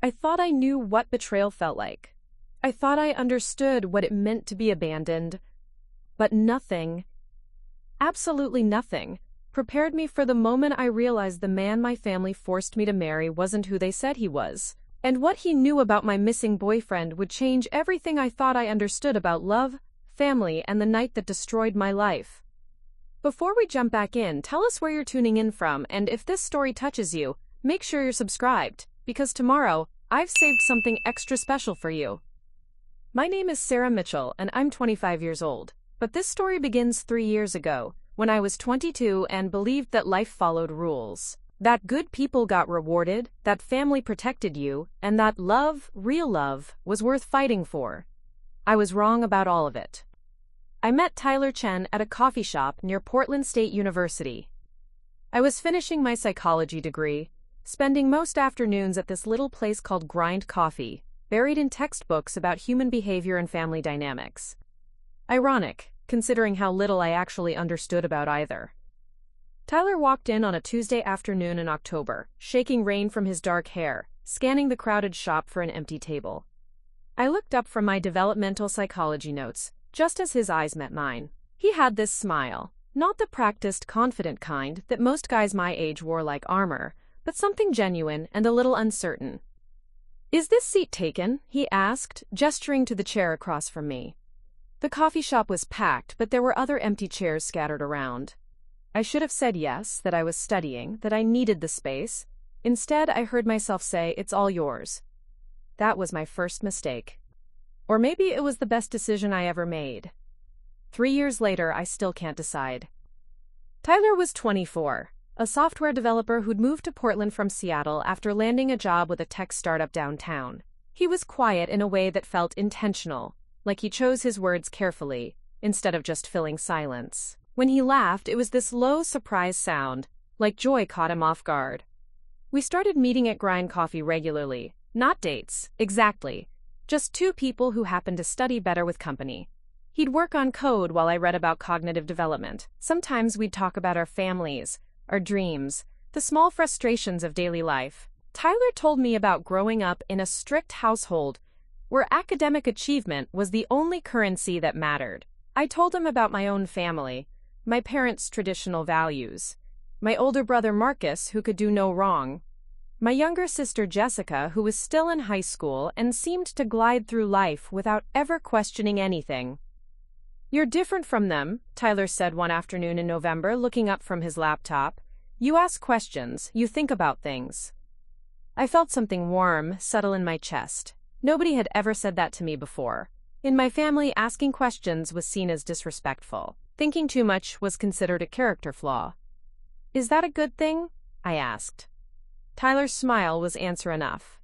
I thought I knew what betrayal felt like. I thought I understood what it meant to be abandoned. But nothing, absolutely nothing, prepared me for the moment I realized the man my family forced me to marry wasn't who they said he was. And what he knew about my missing boyfriend would change everything I thought I understood about love, family, and the night that destroyed my life. Before we jump back in, tell us where you're tuning in from, and if this story touches you, make sure you're subscribed, because tomorrow, I've saved something extra special for you. My name is Sarah Mitchell, and I'm 25 years old. But this story begins 3 years ago, when I was 22 and believed that life followed rules. That good people got rewarded, that family protected you, and that love, real love, was worth fighting for. I was wrong about all of it. I met Tyler Chen at a coffee shop near Portland State University. I was finishing my psychology degree, spending most afternoons at this little place called Grind Coffee, buried in textbooks about human behavior and family dynamics. Ironic, considering how little I actually understood about either. Tyler walked in on a Tuesday afternoon in October, shaking rain from his dark hair, scanning the crowded shop for an empty table. I looked up from my developmental psychology notes, just as his eyes met mine. He had this smile, not the practiced, confident kind that most guys my age wore like armor, but something genuine and a little uncertain. "Is this seat taken?" he asked, gesturing to the chair across from me. The coffee shop was packed, but there were other empty chairs scattered around. I should have said yes, that I was studying, that I needed the space. Instead, I heard myself say, "It's all yours." That was my first mistake. Or maybe it was the best decision I ever made. 3 years later, I still can't decide. Tyler was 24, a software developer who'd moved to Portland from Seattle after landing a job with a tech startup downtown. He was quiet in a way that felt intentional, like he chose his words carefully, instead of just filling silence. When he laughed, it was this low, surprise sound, like joy caught him off guard. We started meeting at Grind Coffee regularly, not dates, exactly, just two people who happened to study better with company. He'd work on code while I read about cognitive development. Sometimes we'd talk about our families, our dreams, the small frustrations of daily life. Tyler told me about growing up in a strict household where academic achievement was the only currency that mattered. I told him about my own family, my parents' traditional values, my older brother Marcus, who could do no wrong, my younger sister Jessica, who was still in high school and seemed to glide through life without ever questioning anything. "You're different from them," Tyler said one afternoon in November, looking up from his laptop. "You ask questions, you think about things." I felt something warm settle in my chest. Nobody had ever said that to me before. In my family, asking questions was seen as disrespectful. Thinking too much was considered a character flaw. "Is that a good thing?" I asked. Tyler's smile was answer enough.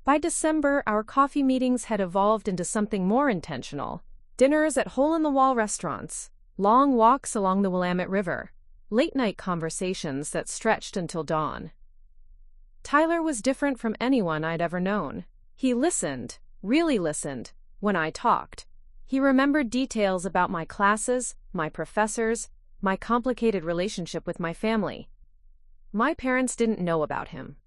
By December, our coffee meetings had evolved into something more intentional. Dinners at hole-in-the-wall restaurants, long walks along the Willamette River, late-night conversations that stretched until dawn. Tyler was different from anyone I'd ever known. He listened, really listened, when I talked. He remembered details about my classes, my professors, my complicated relationship with my family. My parents didn't know about him.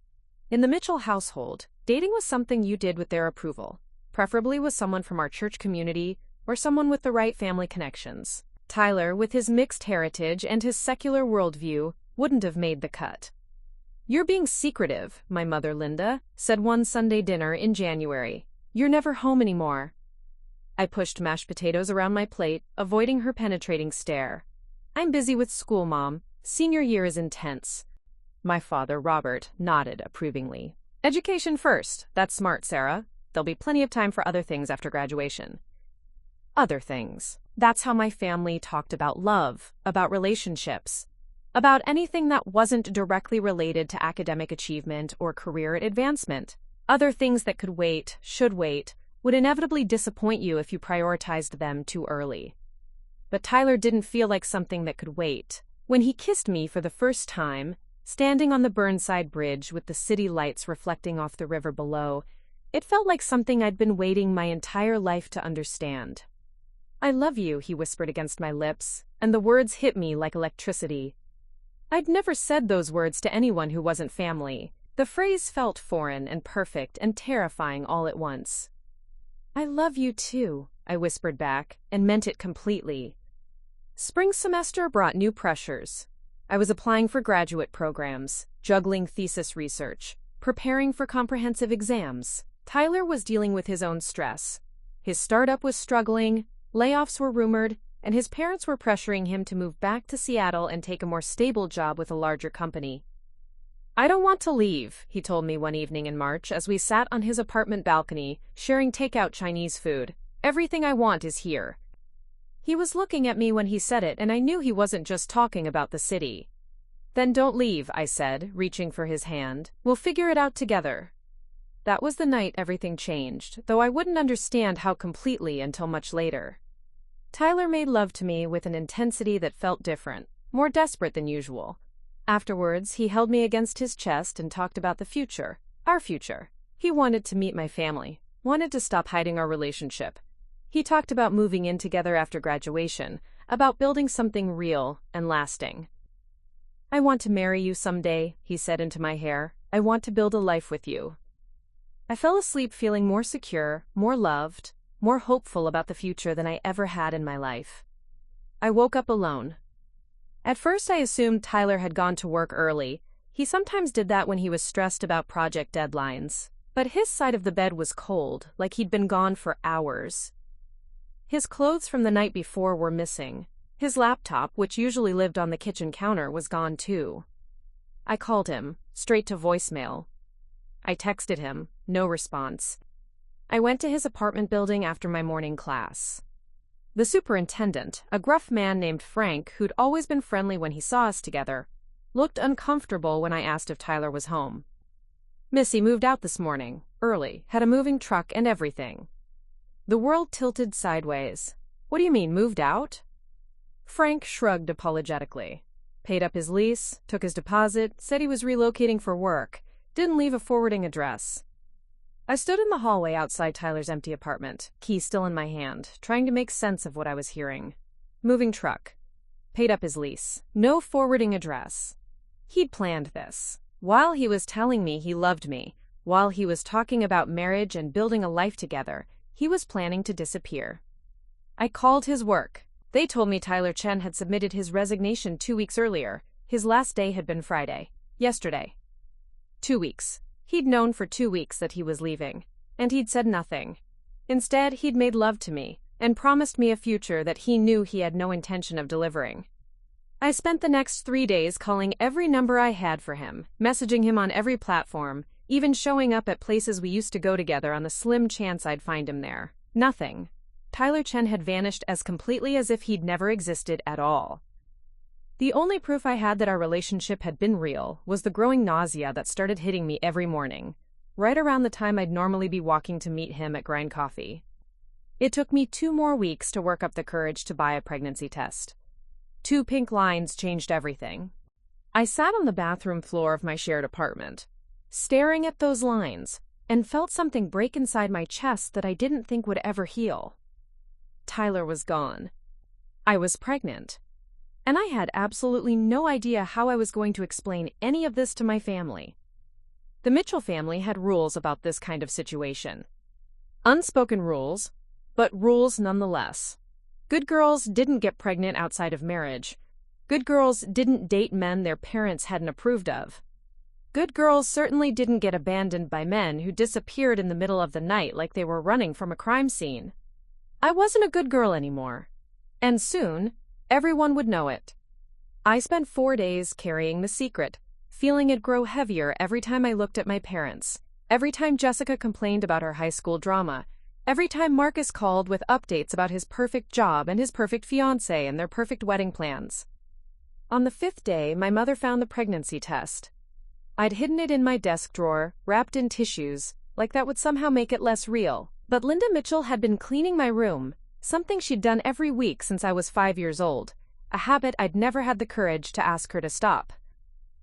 In the Mitchell household, dating was something you did with their approval, preferably with someone from our church community or someone with the right family connections. Tyler, with his mixed heritage and his secular worldview, wouldn't have made the cut. "You're being secretive," my mother Linda said one Sunday dinner in January. "You're never home anymore." I pushed mashed potatoes around my plate, avoiding her penetrating stare. "I'm busy with school, Mom. Senior year is intense." My father, Robert, nodded approvingly. "Education first. That's smart, Sarah. There'll be plenty of time for other things after graduation." Other things. That's how my family talked about love, about relationships, about anything that wasn't directly related to academic achievement or career advancement. Other things that could wait, should wait, would inevitably disappoint you if you prioritized them too early. But Tyler didn't feel like something that could wait. When he kissed me for the first time, standing on the Burnside Bridge with the city lights reflecting off the river below, it felt like something I'd been waiting my entire life to understand. "I love you," he whispered against my lips, and the words hit me like electricity. I'd never said those words to anyone who wasn't family, The phrase felt foreign and perfect and terrifying all at once. "I love you too," I whispered back, and meant it completely. Spring semester brought new pressures. I was applying for graduate programs, juggling thesis research, preparing for comprehensive exams. Tyler was dealing with his own stress. His startup was struggling, layoffs were rumored, and his parents were pressuring him to move back to Seattle and take a more stable job with a larger company. "I don't want to leave," he told me one evening in March as we sat on his apartment balcony, sharing takeout Chinese food. "Everything I want is here." He was looking at me when he said it, and I knew he wasn't just talking about the city. "Then don't leave," I said, reaching for his hand. "We'll figure it out together." That was the night everything changed, though I wouldn't understand how completely until much later. Tyler made love to me with an intensity that felt different, more desperate than usual. Afterwards, he held me against his chest and talked about the future, our future. He wanted to meet my family, wanted to stop hiding our relationship. He talked about moving in together after graduation, about building something real and lasting. "I want to marry you someday," he said into my hair. "I want to build a life with you." I fell asleep feeling more secure, more loved, more hopeful about the future than I ever had in my life. I woke up alone. At first I assumed Tyler had gone to work early. He sometimes did that when he was stressed about project deadlines. But his side of the bed was cold, like he'd been gone for hours. His clothes from the night before were missing. His laptop, which usually lived on the kitchen counter, was gone too. I called him, straight to voicemail. I texted him, no response. I went to his apartment building after my morning class. The superintendent, a gruff man named Frank who'd always been friendly when he saw us together, looked uncomfortable when I asked if Tyler was home. "Missy moved out this morning, early, had a moving truck and everything." The world tilted sideways. "What do you mean, moved out?" Frank shrugged apologetically. Paid up his lease, took his deposit, said he was relocating for work, didn't leave a forwarding address. I stood in the hallway outside Tyler's empty apartment, key still in my hand, trying to make sense of what I was hearing. Moving truck. Paid up his lease. No forwarding address. He'd planned this. While he was telling me he loved me, while he was talking about marriage and building a life together, he was planning to disappear. I called his work. They told me Tyler Chen had submitted his resignation 2 weeks earlier. His last day had been Friday. Yesterday. 2 weeks. He'd known for 2 weeks that he was leaving, and he'd said nothing. Instead, he'd made love to me and promised me a future that he knew he had no intention of delivering. I spent the next 3 days calling every number I had for him, messaging him on every platform, even showing up at places we used to go together on the slim chance I'd find him there. Nothing. Tyler Chen had vanished as completely as if he'd never existed at all. The only proof I had that our relationship had been real was the growing nausea that started hitting me every morning, right around the time I'd normally be walking to meet him at Grind Coffee. It took me 2 more weeks to work up the courage to buy a pregnancy test. 2 pink lines changed everything. I sat on the bathroom floor of my shared apartment, staring at those lines, and felt something break inside my chest that I didn't think would ever heal. Tyler was gone. I was pregnant. And I had absolutely no idea how I was going to explain any of this to my family. The Mitchell family had rules about this kind of situation. Unspoken rules, but rules nonetheless. Good girls didn't get pregnant outside of marriage. Good girls didn't date men their parents hadn't approved of. Good girls certainly didn't get abandoned by men who disappeared in the middle of the night like they were running from a crime scene. I wasn't a good girl anymore. And soon, everyone would know it. I spent 4 days carrying the secret, feeling it grow heavier every time I looked at my parents, every time Jessica complained about her high school drama, every time Marcus called with updates about his perfect job and his perfect fiancé and their perfect wedding plans. On the 5th day, my mother found the pregnancy test. I'd hidden it in my desk drawer, wrapped in tissues, like that would somehow make it less real. But Linda Mitchell had been cleaning my room, something she'd done every week since I was 5 years old, a habit I'd never had the courage to ask her to stop.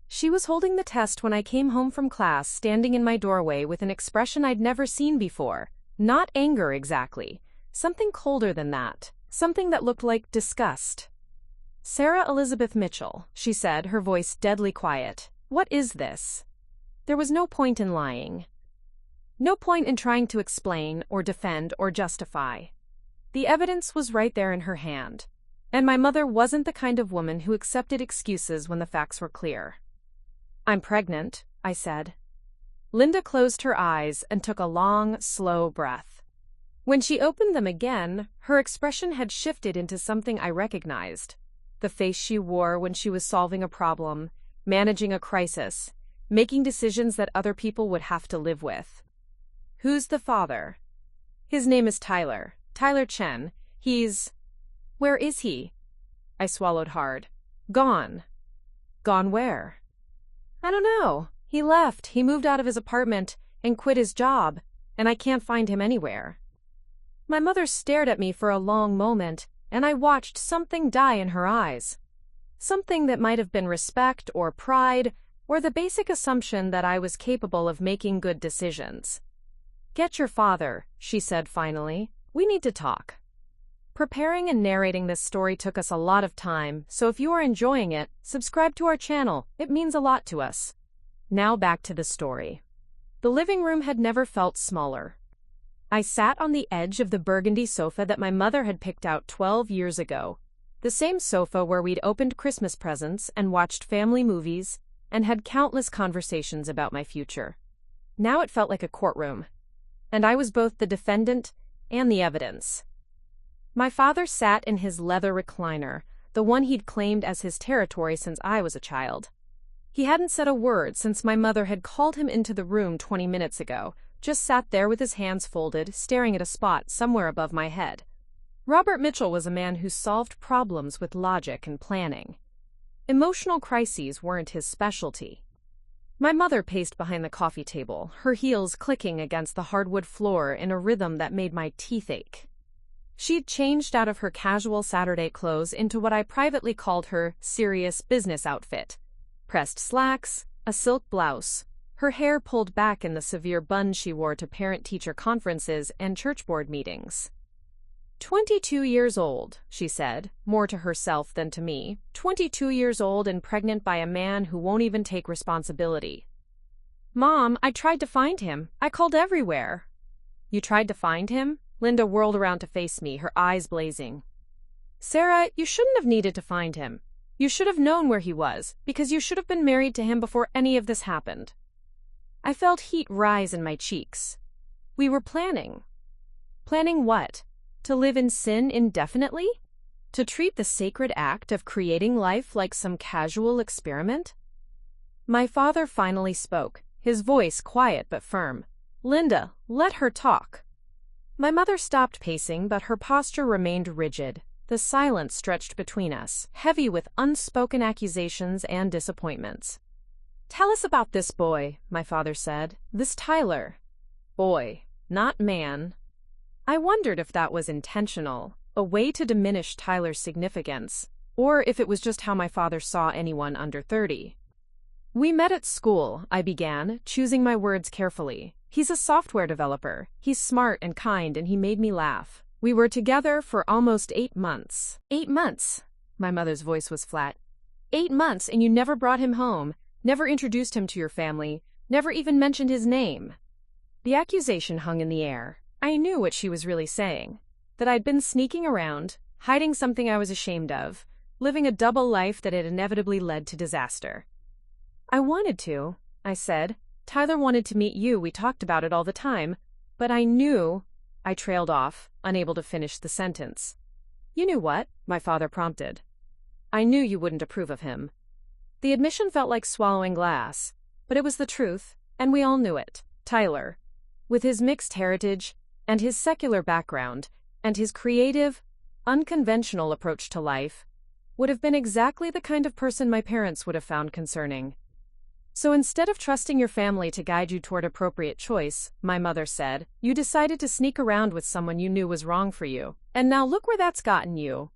She was holding the test when I came home from class, standing in my doorway with an expression I'd never seen before. Not anger exactly, something colder than that, something that looked like disgust. "Sarah Elizabeth Mitchell," she said, her voice deadly quiet. "What is this?" There was no point in lying. No point in trying to explain or defend or justify. The evidence was right there in her hand, and my mother wasn't the kind of woman who accepted excuses when the facts were clear. "I'm pregnant," I said. Linda closed her eyes and took a long, slow breath. When she opened them again, her expression had shifted into something I recognized. The face she wore when she was solving a problem, managing a crisis, making decisions that other people would have to live with. "Who's the father?" "His name is Tyler. Tyler Chen. He's—" "Where is he?" I swallowed hard. "Gone." "Gone where?" "I don't know. He left. He moved out of his apartment and quit his job, and I can't find him anywhere." My mother stared at me for a long moment, and I watched something die in her eyes. Something that might have been respect or pride, or the basic assumption that I was capable of making good decisions. "Get your father," she said finally. "We need to talk." Preparing and narrating this story took us a lot of time, so if you are enjoying it, subscribe to our channel. It means a lot to us. Now back to the story. The living room had never felt smaller. I sat on the edge of the burgundy sofa that my mother had picked out 12 years ago. The same sofa where we'd opened Christmas presents and watched family movies and had countless conversations about my future. Now it felt like a courtroom, and I was both the defendant and the evidence. My father sat in his leather recliner, the one he'd claimed as his territory since I was a child. He hadn't said a word since my mother had called him into the room 20 minutes ago, just sat there with his hands folded, staring at a spot somewhere above my head. Robert Mitchell was a man who solved problems with logic and planning. Emotional crises weren't his specialty. My mother paced behind the coffee table, her heels clicking against the hardwood floor in a rhythm that made my teeth ache. She'd changed out of her casual Saturday clothes into what I privately called her serious business outfit. Pressed slacks, a silk blouse, her hair pulled back in the severe bun she wore to parent-teacher conferences and church board meetings. 22 years old, she said, more to herself than to me. 22 years old and pregnant by a man who won't even take responsibility. "Mom, I tried to find him. I called everywhere." "You tried to find him?" Linda whirled around to face me, her eyes blazing. "Sarah, you shouldn't have needed to find him. You should have known where he was, because you should have been married to him before any of this happened." I felt heat rise in my cheeks. We were planning. Planning what? To live in sin indefinitely? To treat the sacred act of creating life like some casual experiment? My father finally spoke, his voice quiet but firm. "Linda, let her talk." My mother stopped pacing, but her posture remained rigid. The silence stretched between us, heavy with unspoken accusations and disappointments. "Tell us about this boy," my father said. "This Tyler." Boy, not man. I wondered if that was intentional, a way to diminish Tyler's significance, or if it was just how my father saw anyone under 30. "We met at school," I began, choosing my words carefully. "He's a software developer. He's smart and kind, and he made me laugh. We were together for almost 8 months." "8 months?" My mother's voice was flat. 8 months, and you never brought him home, never introduced him to your family, never even mentioned his name." The accusation hung in the air. I knew what she was really saying, that I'd been sneaking around, hiding something I was ashamed of, living a double life that had inevitably led to disaster. "I wanted to," I said. "Tyler wanted to meet you, we talked about it all the time, but I knew—" I trailed off, unable to finish the sentence. "You knew what?" my father prompted. "I knew you wouldn't approve of him." The admission felt like swallowing glass, but it was the truth, and we all knew it. Tyler, with his mixed heritage, and his secular background, and his creative, unconventional approach to life, would have been exactly the kind of person my parents would have found concerning. "So instead of trusting your family to guide you toward appropriate choice," my mother said, "you decided to sneak around with someone you knew was wrong for you. And now look where that's gotten you."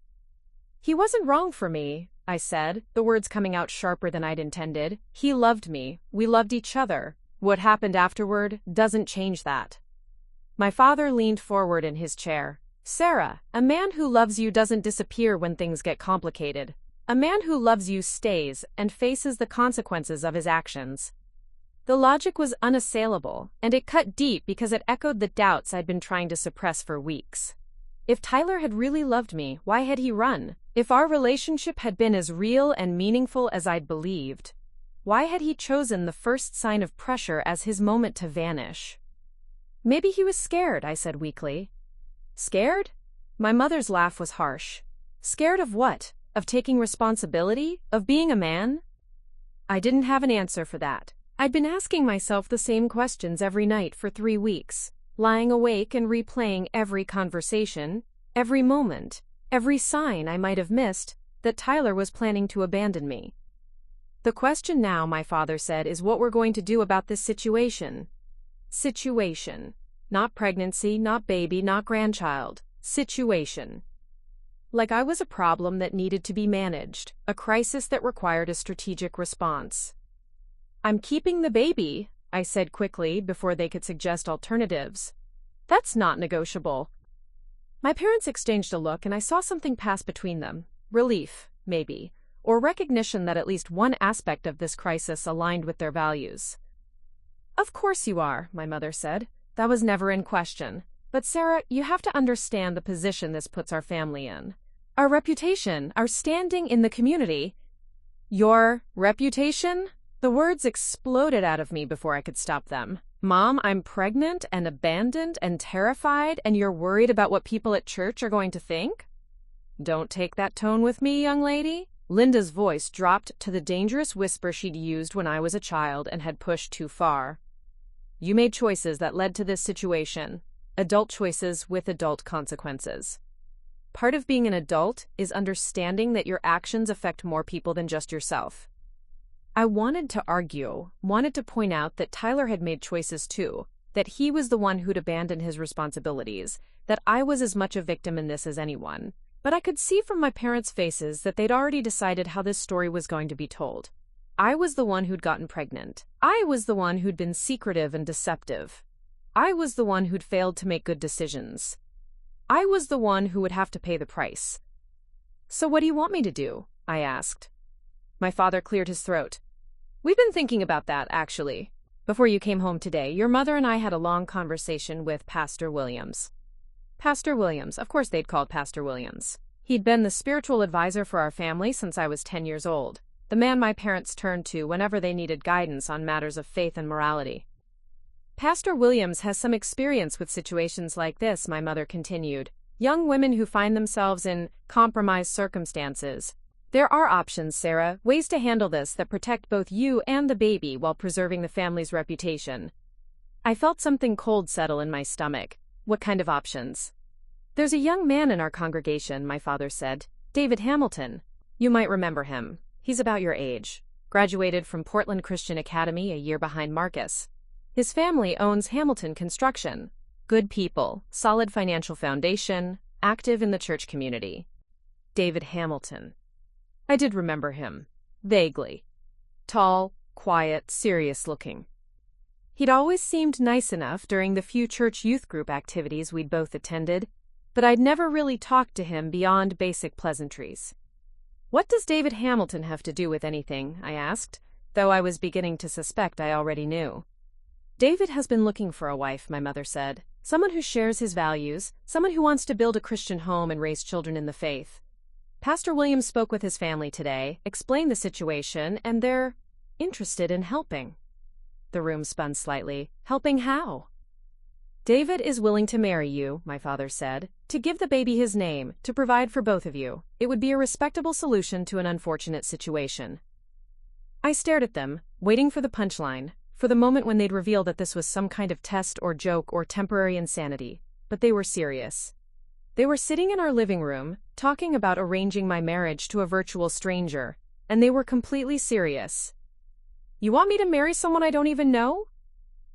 "He wasn't wrong for me," I said, the words coming out sharper than I'd intended. "He loved me. We loved each other. What happened afterward doesn't change that." My father leaned forward in his chair. "Sarah, a man who loves you doesn't disappear when things get complicated. A man who loves you stays and faces the consequences of his actions." The logic was unassailable, and it cut deep because it echoed the doubts I'd been trying to suppress for weeks. If Tyler had really loved me, why had he run? If our relationship had been as real and meaningful as I'd believed, why had he chosen the first sign of pressure as his moment to vanish? Maybe he was scared, I said weakly. Scared? My mother's laugh was harsh. Scared of what? Of taking responsibility? Of being a man? I didn't have an answer for that. I'd been asking myself the same questions every night for 3 weeks, lying awake and replaying every conversation, every moment, every sign I might have missed that Tyler was planning to abandon me. The question now, my father said, is what we're going to do about this situation. Situation. Not pregnancy, not baby, not grandchild. Situation. Like I was a problem that needed to be managed, a crisis that required a strategic response. I'm keeping the baby, I said quickly before they could suggest alternatives. That's not negotiable. My parents exchanged a look and I saw something pass between them. Relief, maybe, or recognition that at least one aspect of this crisis aligned with their values. Of course you are, my mother said. That was never in question. But Sarah, you have to understand the position this puts our family in. Our reputation, our standing in the community. Your reputation? The words exploded out of me before I could stop them. Mom, I'm pregnant and abandoned and terrified, and you're worried about what people at church are going to think? Don't take that tone with me, young lady. Linda's voice dropped to the dangerous whisper she'd used when I was a child and had pushed too far. You made choices that led to this situation. Adult choices with adult consequences. Part of being an adult is understanding that your actions affect more people than just yourself. I wanted to argue, wanted to point out that Tyler had made choices too, that he was the one who'd abandoned his responsibilities, that I was as much a victim in this as anyone. But I could see from my parents' faces that they'd already decided how this story was going to be told. I was the one who'd gotten pregnant. I was the one who'd been secretive and deceptive. I was the one who'd failed to make good decisions. I was the one who would have to pay the price. So what do you want me to do? I asked. My father cleared his throat. We've been thinking about that, actually. Before you came home today, your mother and I had a long conversation with Pastor Williams. Pastor Williams, of course they'd called Pastor Williams. He'd been the spiritual advisor for our family since I was 10 years old, the man my parents turned to whenever they needed guidance on matters of faith and morality. Pastor Williams has some experience with situations like this, my mother continued. Young women who find themselves in compromised circumstances. There are options, Sarah, ways to handle this that protect both you and the baby while preserving the family's reputation. I felt something cold settle in my stomach. What kind of options? There's a young man in our congregation, my father said. David Hamilton. You might remember him. He's about your age. Graduated from Portland Christian Academy a year behind Marcus. His family owns Hamilton Construction. Good people, solid financial foundation, active in the church community. David Hamilton. I did remember him. Vaguely. Tall, quiet, serious-looking. He'd always seemed nice enough during the few church youth group activities we'd both attended, but I'd never really talked to him beyond basic pleasantries. What does David Hamilton have to do with anything? I asked, though I was beginning to suspect I already knew. David has been looking for a wife, my mother said. Someone who shares his values, someone who wants to build a Christian home and raise children in the faith. Pastor Williams spoke with his family today, explained the situation, and they're interested in helping. The room spun slightly. Helping how? David is willing to marry you, my father said, to give the baby his name, to provide for both of you. It would be a respectable solution to an unfortunate situation. I stared at them, waiting for the punchline, for the moment when they'd reveal that this was some kind of test or joke or temporary insanity, but they were serious. They were sitting in our living room, talking about arranging my marriage to a virtual stranger, and they were completely serious. You want me to marry someone I don't even know?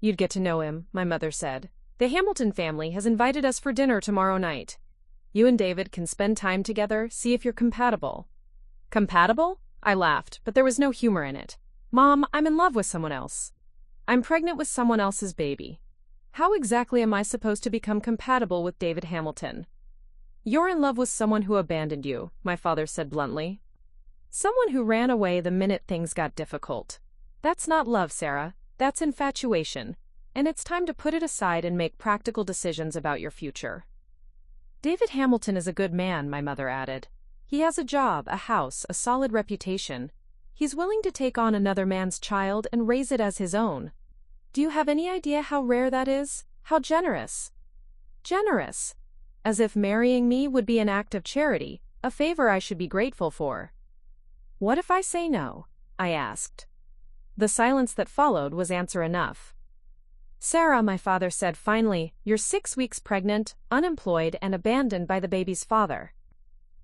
You'd get to know him, my mother said. The Hamilton family has invited us for dinner tomorrow night. You and David can spend time together, see if you're compatible. Compatible? I laughed, but there was no humor in it. Mom, I'm in love with someone else. I'm pregnant with someone else's baby. How exactly am I supposed to become compatible with David Hamilton? You're in love with someone who abandoned you, my father said bluntly. Someone who ran away the minute things got difficult. That's not love, Sarah. That's infatuation, and it's time to put it aside and make practical decisions about your future. David Hamilton is a good man, my mother added. He has a job, a house, a solid reputation. He's willing to take on another man's child and raise it as his own. Do you have any idea how rare that is? How generous? Generous. As if marrying me would be an act of charity, a favor I should be grateful for. What if I say no? I asked. The silence that followed was answer enough. Sarah, my father said finally, you're 6 weeks pregnant, unemployed, and abandoned by the baby's father.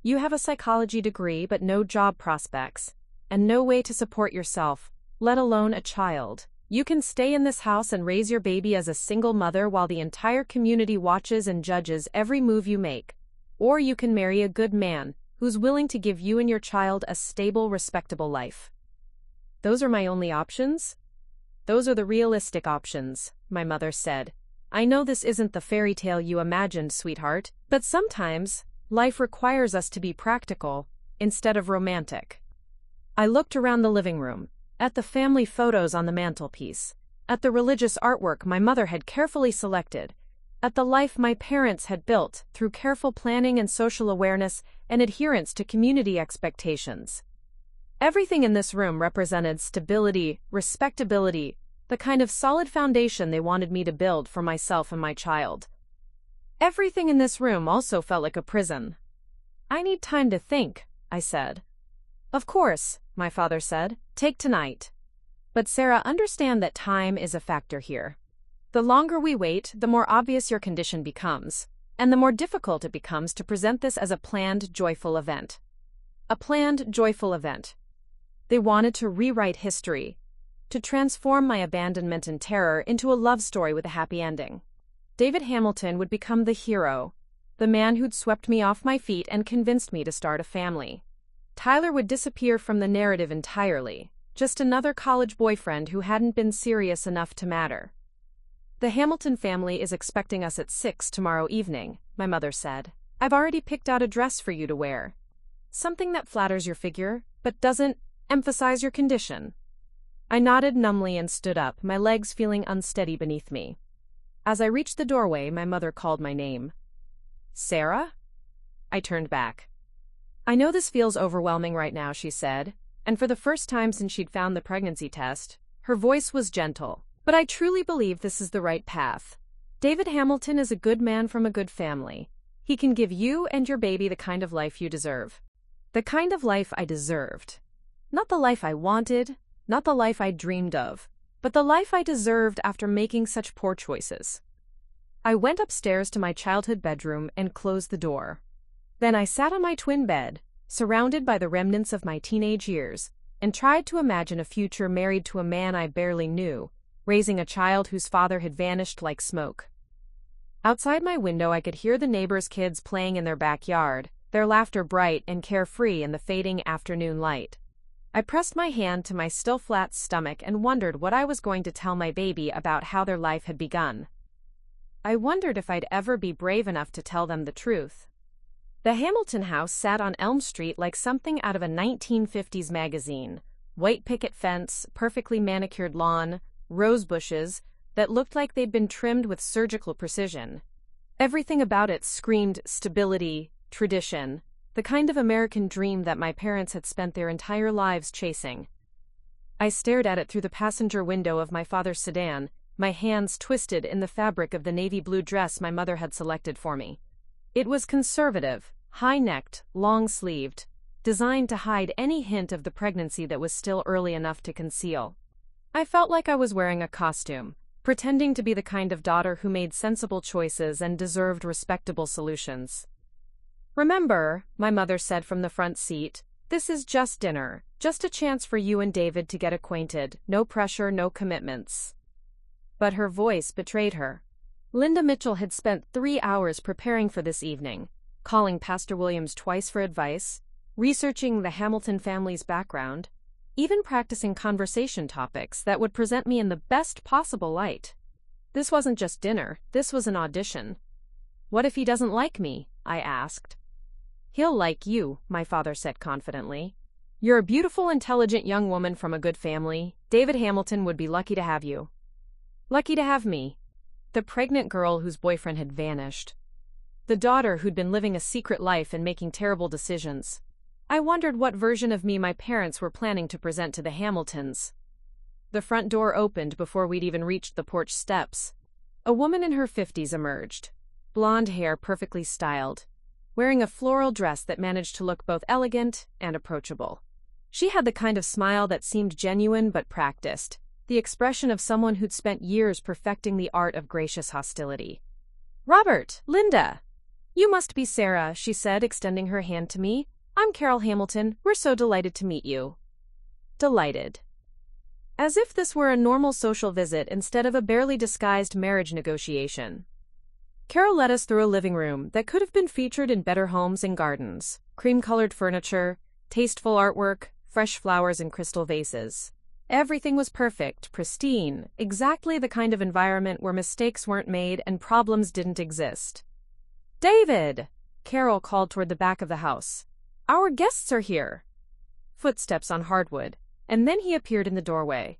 You have a psychology degree but no job prospects, and no way to support yourself, let alone a child. You can stay in this house and raise your baby as a single mother while the entire community watches and judges every move you make. Or you can marry a good man who's willing to give you and your child a stable, respectable life. Those are my only options? Those are the realistic options, my mother said. I know this isn't the fairy tale you imagined, sweetheart, but sometimes life requires us to be practical instead of romantic. I looked around the living room, at the family photos on the mantelpiece, at the religious artwork my mother had carefully selected, at the life my parents had built through careful planning and social awareness and adherence to community expectations. Everything in this room represented stability, respectability, the kind of solid foundation they wanted me to build for myself and my child. Everything in this room also felt like a prison. I need time to think, I said. Of course, my father said, take tonight. But Sarah, understand that time is a factor here. The longer we wait, the more obvious your condition becomes, and the more difficult it becomes to present this as a planned, joyful event. A planned, joyful event. They wanted to rewrite history, to transform my abandonment and terror into a love story with a happy ending. David Hamilton would become the hero, the man who'd swept me off my feet and convinced me to start a family. Tyler would disappear from the narrative entirely, just another college boyfriend who hadn't been serious enough to matter. The Hamilton family is expecting us at 6 tomorrow evening, my mother said. I've already picked out a dress for you to wear. Something that flatters your figure, but doesn't emphasize your condition. I nodded numbly and stood up, my legs feeling unsteady beneath me. As I reached the doorway, my mother called my name. Sarah? I turned back. I know this feels overwhelming right now, she said, and for the first time since she'd found the pregnancy test, her voice was gentle. But I truly believe this is the right path. David Hamilton is a good man from a good family. He can give you and your baby the kind of life you deserve. The kind of life I deserved. Not the life I wanted, not the life I dreamed of, but the life I deserved after making such poor choices. I went upstairs to my childhood bedroom and closed the door. Then I sat on my twin bed, surrounded by the remnants of my teenage years, and tried to imagine a future married to a man I barely knew, raising a child whose father had vanished like smoke. Outside my window I could hear the neighbors' kids playing in their backyard, their laughter bright and carefree in the fading afternoon light. I pressed my hand to my still flat stomach and wondered what I was going to tell my baby about how their life had begun. I wondered if I'd ever be brave enough to tell them the truth. The Hamilton house sat on Elm Street like something out of a 1950s magazine. White picket fence, perfectly manicured lawn, rose bushes that looked like they'd been trimmed with surgical precision. Everything about it screamed stability, tradition, the kind of American dream that my parents had spent their entire lives chasing. I stared at it through the passenger window of my father's sedan, my hands twisted in the fabric of the navy blue dress my mother had selected for me. It was conservative, high-necked, long-sleeved, designed to hide any hint of the pregnancy that was still early enough to conceal. I felt like I was wearing a costume, pretending to be the kind of daughter who made sensible choices and deserved respectable solutions. Remember, my mother said from the front seat, this is just dinner, just a chance for you and David to get acquainted, no pressure, no commitments. But her voice betrayed her. Linda Mitchell had spent 3 hours preparing for this evening, calling Pastor Williams twice for advice, researching the Hamilton family's background, even practicing conversation topics that would present me in the best possible light. This wasn't just dinner, this was an audition. What if he doesn't like me? I asked. He'll like you, my father said confidently. You're a beautiful, intelligent young woman from a good family. David Hamilton would be lucky to have you. Lucky to have me. The pregnant girl whose boyfriend had vanished. The daughter who'd been living a secret life and making terrible decisions. I wondered what version of me my parents were planning to present to the Hamiltons. The front door opened before we'd even reached the porch steps. A woman in her 50s emerged. Blonde hair perfectly styled, wearing a floral dress that managed to look both elegant and approachable. She had the kind of smile that seemed genuine but practiced, the expression of someone who'd spent years perfecting the art of gracious hostility. "Robert, Linda! You must be Sarah," she said, extending her hand to me. "I'm Carol Hamilton. We're so delighted to meet you." Delighted. As if this were a normal social visit instead of a barely disguised marriage negotiation. Carol led us through a living room that could have been featured in better homes and gardens. Cream-colored furniture, tasteful artwork, fresh flowers in crystal vases. Everything was perfect, pristine, exactly the kind of environment where mistakes weren't made and problems didn't exist. "David!" Carol called toward the back of the house. "Our guests are here." Footsteps on hardwood, and then he appeared in the doorway.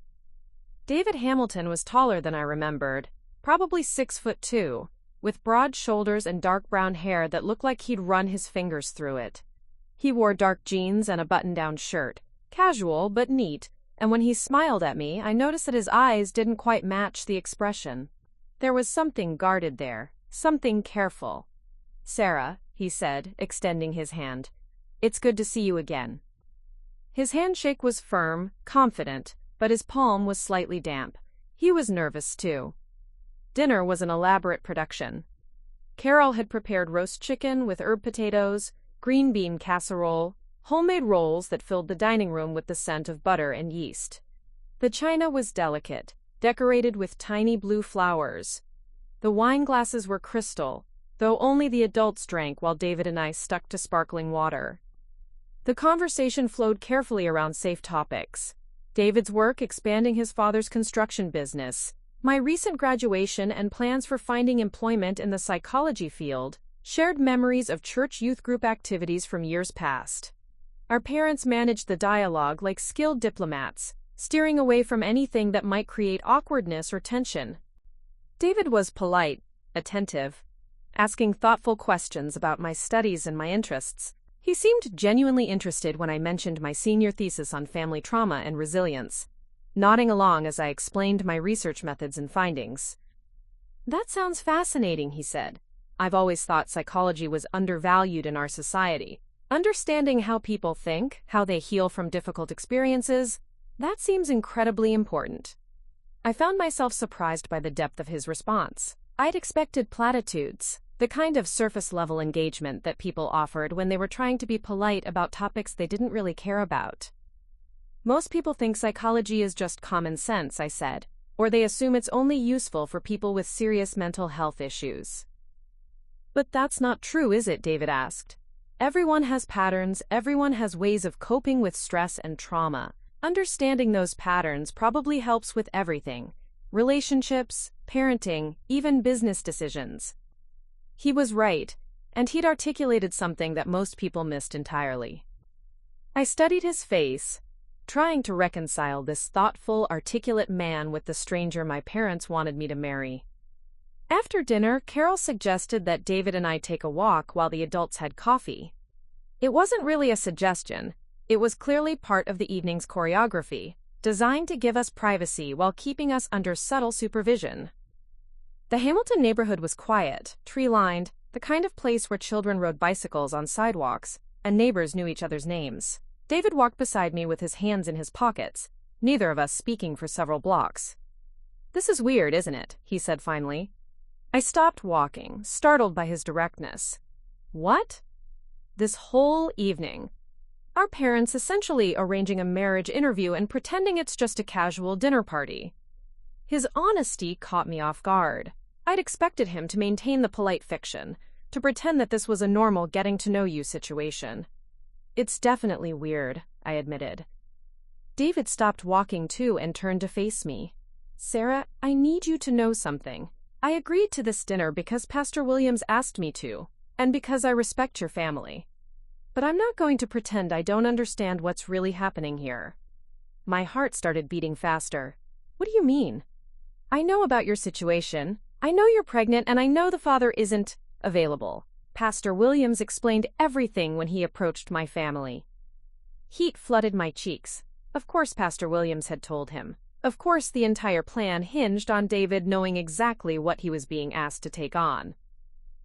David Hamilton was taller than I remembered, probably 6'2", with broad shoulders and dark brown hair that looked like he'd run his fingers through it. He wore dark jeans and a button-down shirt, casual but neat, and when he smiled at me, I noticed that his eyes didn't quite match the expression. There was something guarded there, something careful. "Sarah," he said, extending his hand. "It's good to see you again." His handshake was firm, confident, but his palm was slightly damp. He was nervous, too. Dinner was an elaborate production. Carol had prepared roast chicken with herb potatoes, green bean casserole, homemade rolls that filled the dining room with the scent of butter and yeast. The china was delicate, decorated with tiny blue flowers. The wine glasses were crystal, though only the adults drank while David and I stuck to sparkling water. The conversation flowed carefully around safe topics. David's work expanding his father's construction business, my recent graduation and plans for finding employment in the psychology field, shared memories of church youth group activities from years past. Our parents managed the dialogue like skilled diplomats, steering away from anything that might create awkwardness or tension. David was polite, attentive, asking thoughtful questions about my studies and my interests. He seemed genuinely interested when I mentioned my senior thesis on family trauma and resilience, nodding along as I explained my research methods and findings. "That sounds fascinating," he said. "I've always thought psychology was undervalued in our society. Understanding how people think, how they heal from difficult experiences, that seems incredibly important." I found myself surprised by the depth of his response. I'd expected platitudes, the kind of surface-level engagement that people offered when they were trying to be polite about topics they didn't really care about. "Most people think psychology is just common sense," I said, "or they assume it's only useful for people with serious mental health issues." "But that's not true, is it?" David asked. "Everyone has patterns, everyone has ways of coping with stress and trauma. Understanding those patterns probably helps with everything: relationships, parenting, even business decisions." He was right, and he'd articulated something that most people missed entirely. I studied his face, trying to reconcile this thoughtful, articulate man with the stranger my parents wanted me to marry. After dinner, Carol suggested that David and I take a walk while the adults had coffee. It wasn't really a suggestion. It was clearly part of the evening's choreography, designed to give us privacy while keeping us under subtle supervision. The Hamilton neighborhood was quiet, tree-lined, the kind of place where children rode bicycles on sidewalks, and neighbors knew each other's names. David walked beside me with his hands in his pockets, neither of us speaking for several blocks. "This is weird, isn't it?" he said finally. I stopped walking, startled by his directness. "What?" "This whole evening. Our parents essentially arranging a marriage interview and pretending it's just a casual dinner party." His honesty caught me off guard. I'd expected him to maintain the polite fiction, to pretend that this was a normal getting-to-know-you situation. "It's definitely weird," I admitted. David stopped walking too and turned to face me. "Sarah, I need you to know something. I agreed to this dinner because Pastor Williams asked me to, and because I respect your family." but I'm not going to pretend I don't understand what's really happening here. My heart started beating faster. What do you mean? I know about your situation. I know you're pregnant, and I know the father isn't available. Pastor Williams explained everything when he approached my family. Heat flooded my cheeks. Of course Pastor Williams had told him. Of course the entire plan hinged on David knowing exactly what he was being asked to take on.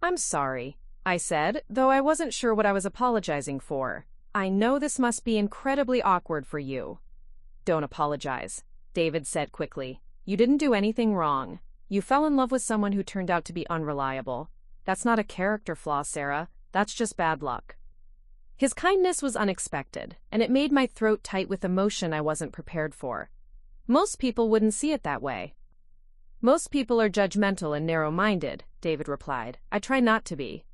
I'm sorry, I said, though I wasn't sure what I was apologizing for. I know this must be incredibly awkward for you. Don't apologize, David said quickly. You didn't do anything wrong. You fell in love with someone who turned out to be unreliable. That's not a character flaw, Sarah. That's just bad luck. His kindness was unexpected, and it made my throat tight with emotion I wasn't prepared for. Most people wouldn't see it that way. Most people are judgmental and narrow-minded, David replied. I try not to be.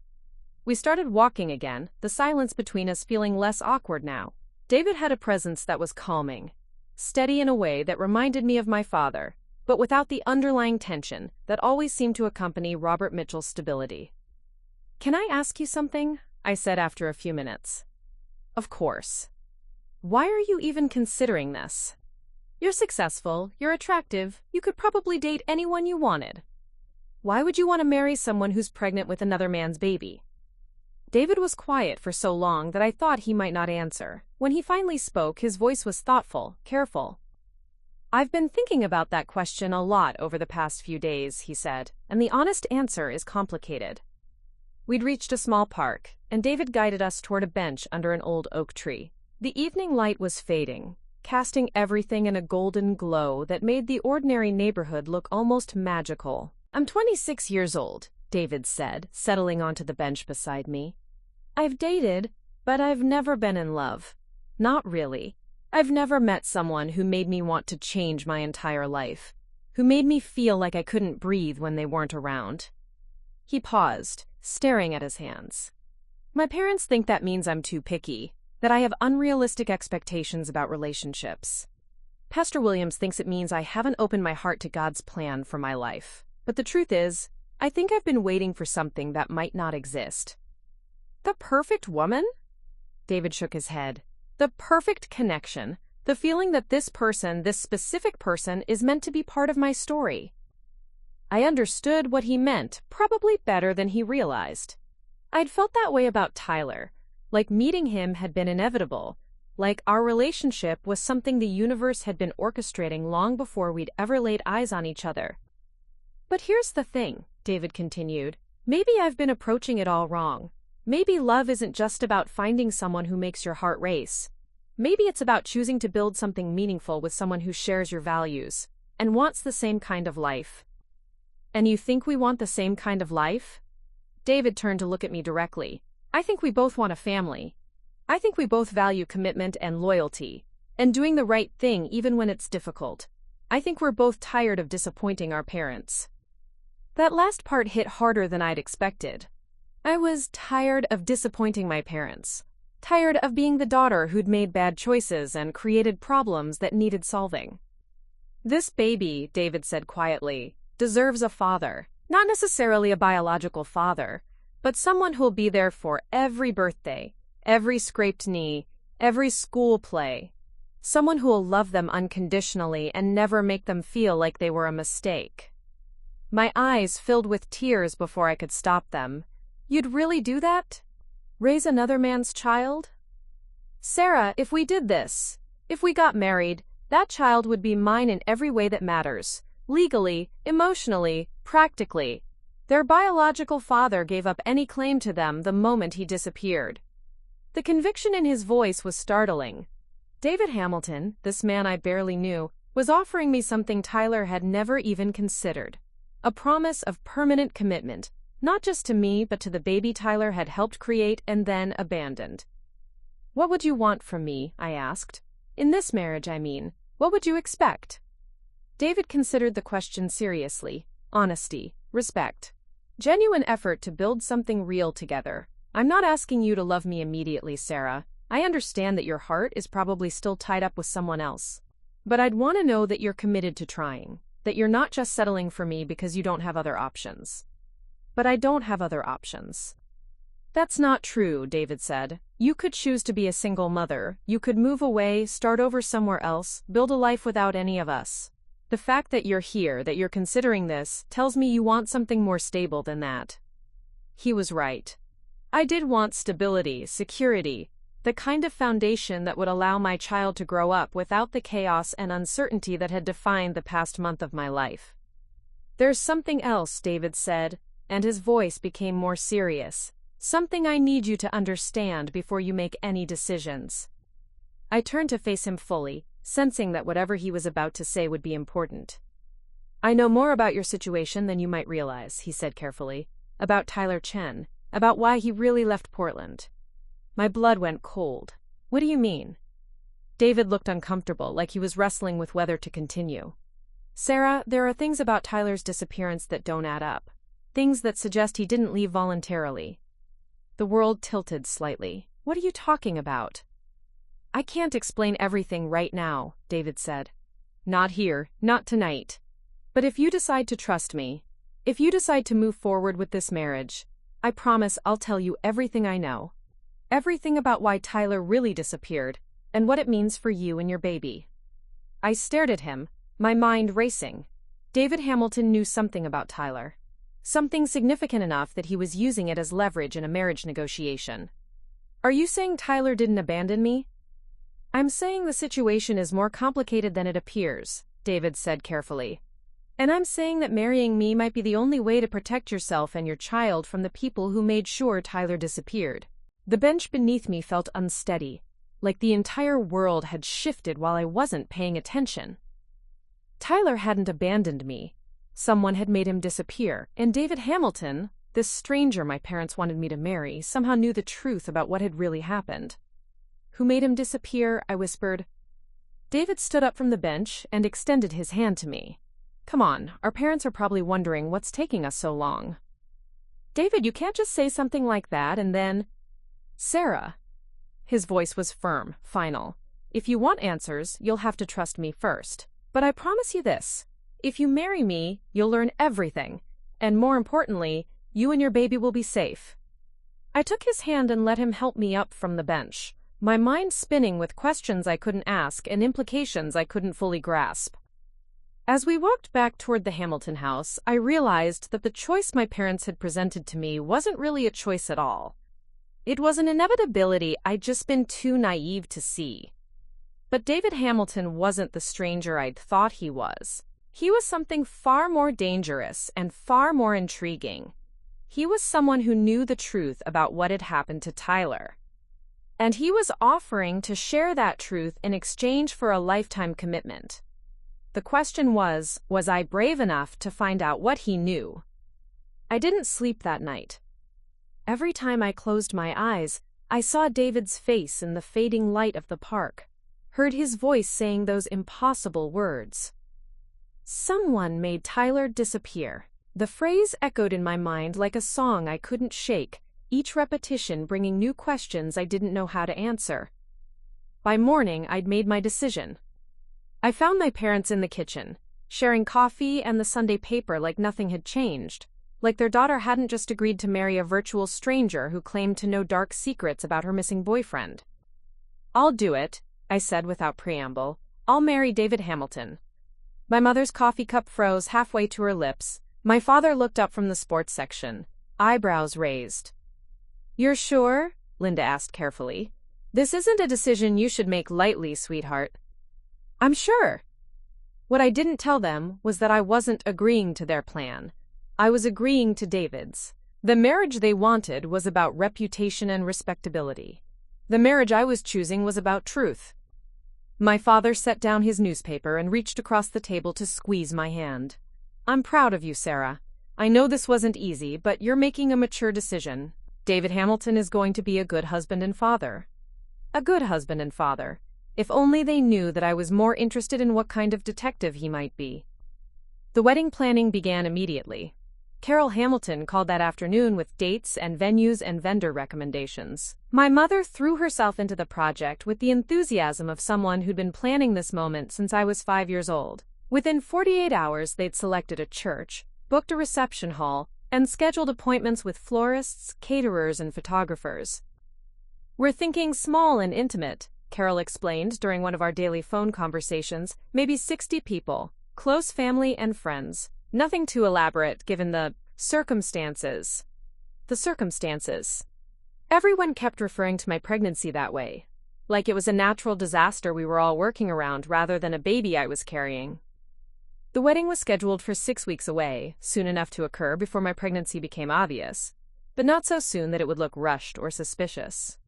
We started walking again, the silence between us feeling less awkward now. David had a presence that was calming, steady in a way that reminded me of my father, but without the underlying tension that always seemed to accompany Robert Mitchell's stability. Can I ask you something? I said after a few minutes. Of course. Why are you even considering this? You're successful, you're attractive, you could probably date anyone you wanted. Why would you want to marry someone who's pregnant with another man's baby? David was quiet for so long that I thought he might not answer. When he finally spoke, his voice was thoughtful, careful. I've been thinking about that question a lot over the past few days, he said, and the honest answer is complicated. We'd reached a small park, and David guided us toward a bench under an old oak tree. The evening light was fading, casting everything in a golden glow that made the ordinary neighborhood look almost magical. I'm 26 years old, David said, settling onto the bench beside me. I've dated, but I've never been in love. Not really. I've never met someone who made me want to change my entire life, who made me feel like I couldn't breathe when they weren't around. He paused, staring at his hands. My parents think that means I'm too picky, that I have unrealistic expectations about relationships. Pastor Williams thinks it means I haven't opened my heart to God's plan for my life. But the truth is, I think I've been waiting for something that might not exist. The perfect woman? David shook his head. The perfect connection. The feeling that this person, this specific person, is meant to be part of my story. I understood what he meant, probably better than he realized. I'd felt that way about Tyler, like meeting him had been inevitable, like our relationship was something the universe had been orchestrating long before we'd ever laid eyes on each other. But here's the thing, David continued. Maybe I've been approaching it all wrong. Maybe love isn't just about finding someone who makes your heart race. Maybe it's about choosing to build something meaningful with someone who shares your values and wants the same kind of life. And you think we want the same kind of life? David turned to look at me directly. I think we both want a family. I think we both value commitment and loyalty, and doing the right thing even when it's difficult. I think we're both tired of disappointing our parents. That last part hit harder than I'd expected. I was tired of disappointing my parents. Tired of being the daughter who'd made bad choices and created problems that needed solving. This baby, David said quietly, deserves a father. Not necessarily a biological father, but someone who'll be there for every birthday, every scraped knee, every school play. Someone who'll love them unconditionally and never make them feel like they were a mistake. My eyes filled with tears before I could stop them. You'd really do that? Raise another man's child? Sarah, if we did this, if we got married, that child would be mine in every way that matters. Legally, emotionally, practically. Their biological father gave up any claim to them the moment he disappeared. The conviction in his voice was startling. David Hamilton, this man I barely knew, was offering me something Tyler had never even considered. A promise of permanent commitment, not just to me but to the baby Tyler had helped create and then abandoned. What would you want from me? I asked. In this marriage, I mean. What would you expect? David considered the question seriously. Honesty, respect, genuine effort to build something real together. I'm not asking you to love me immediately, Sarah. I understand that your heart is probably still tied up with someone else. But I'd want to know that you're committed to trying, that you're not just settling for me because you don't have other options. But I don't have other options. That's not true, David said. You could choose to be a single mother. You could move away, start over somewhere else, build a life without any of us. The fact that you're here, that you're considering this, tells me you want something more stable than that. He was right. I did want stability, security, the kind of foundation that would allow my child to grow up without the chaos and uncertainty that had defined the past month of my life. There's something else, David said, and his voice became more serious. Something I need you to understand before you make any decisions. I turned to face him fully, sensing that whatever he was about to say would be important. I know more about your situation than you might realize, he said carefully. About Tyler Chen, about why he really left Portland. My blood went cold. What do you mean? David looked uncomfortable, like he was wrestling with whether to continue. Sarah, there are things about Tyler's disappearance that don't add up. Things that suggest he didn't leave voluntarily. The world tilted slightly. What are you talking about? I can't explain everything right now, David said. Not here, not tonight. But if you decide to trust me, if you decide to move forward with this marriage, I promise I'll tell you everything I know. Everything about why Tyler really disappeared, and what it means for you and your baby. I stared at him, my mind racing. David Hamilton knew something about Tyler. Something significant enough that he was using it as leverage in a marriage negotiation. Are you saying Tyler didn't abandon me? I'm saying the situation is more complicated than it appears, David said carefully. And I'm saying that marrying me might be the only way to protect yourself and your child from the people who made sure Tyler disappeared. The bench beneath me felt unsteady, like the entire world had shifted while I wasn't paying attention. Tyler hadn't abandoned me. Someone had made him disappear, and David Hamilton, this stranger my parents wanted me to marry, somehow knew the truth about what had really happened. Who made him disappear? I whispered. David stood up from the bench and extended his hand to me. Come on, our parents are probably wondering what's taking us so long. David, you can't just say something like that and then… Sarah. His voice was firm, final. If you want answers, you'll have to trust me first. But I promise you this. If you marry me, you'll learn everything. And more importantly, you and your baby will be safe. I took his hand and let him help me up from the bench, my mind spinning with questions I couldn't ask and implications I couldn't fully grasp. As we walked back toward the Hamilton house, I realized that the choice my parents had presented to me wasn't really a choice at all. It was an inevitability I'd just been too naive to see. But David Hamilton wasn't the stranger I'd thought he was. He was something far more dangerous and far more intriguing. He was someone who knew the truth about what had happened to Tyler. And he was offering to share that truth in exchange for a lifetime commitment. The question was I brave enough to find out what he knew? I didn't sleep that night. Every time I closed my eyes, I saw David's face in the fading light of the park, heard his voice saying those impossible words. Someone made Tyler disappear. The phrase echoed in my mind like a song I couldn't shake, each repetition bringing new questions I didn't know how to answer. By morning, I'd made my decision. I found my parents in the kitchen, sharing coffee and the Sunday paper like nothing had changed, like their daughter hadn't just agreed to marry a virtual stranger who claimed to know dark secrets about her missing boyfriend. I'll do it, I said without preamble. I'll marry David Hamilton. My mother's coffee cup froze halfway to her lips. My father looked up from the sports section, eyebrows raised. You're sure? Linda asked carefully. This isn't a decision you should make lightly, sweetheart. I'm sure. What I didn't tell them was that I wasn't agreeing to their plan. I was agreeing to David's. The marriage they wanted was about reputation and respectability. The marriage I was choosing was about truth. My father set down his newspaper and reached across the table to squeeze my hand. I'm proud of you, Sarah. I know this wasn't easy, but you're making a mature decision. David Hamilton is going to be a good husband and father. A good husband and father. If only they knew that I was more interested in what kind of detective he might be. The wedding planning began immediately. Carol Hamilton called that afternoon with dates and venues and vendor recommendations. My mother threw herself into the project with the enthusiasm of someone who'd been planning this moment since I was 5 years old. Within 48 hours, they'd selected a church, booked a reception hall, and scheduled appointments with florists, caterers, and photographers. "We're thinking small and intimate," Carol explained during one of our daily phone conversations. "Maybe 60 people, close family and friends. Nothing too elaborate given the circumstances." The circumstances. Everyone kept referring to my pregnancy that way, like it was a natural disaster we were all working around rather than a baby I was carrying. The wedding was scheduled for 6 weeks away, soon enough to occur before my pregnancy became obvious, but not so soon that it would look rushed or suspicious.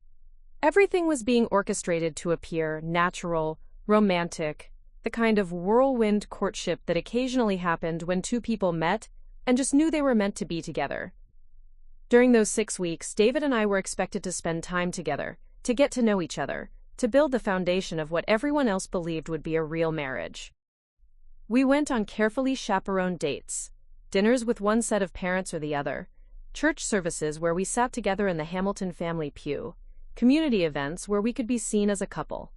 Everything was being orchestrated to appear natural, romantic, the kind of whirlwind courtship that occasionally happened when two people met and just knew they were meant to be together. During those 6 weeks, David and I were expected to spend time together, to get to know each other, to build the foundation of what everyone else believed would be a real marriage. We went on carefully chaperoned dates, dinners with one set of parents or the other, church services where we sat together in the Hamilton family pew, community events where we could be seen as a couple.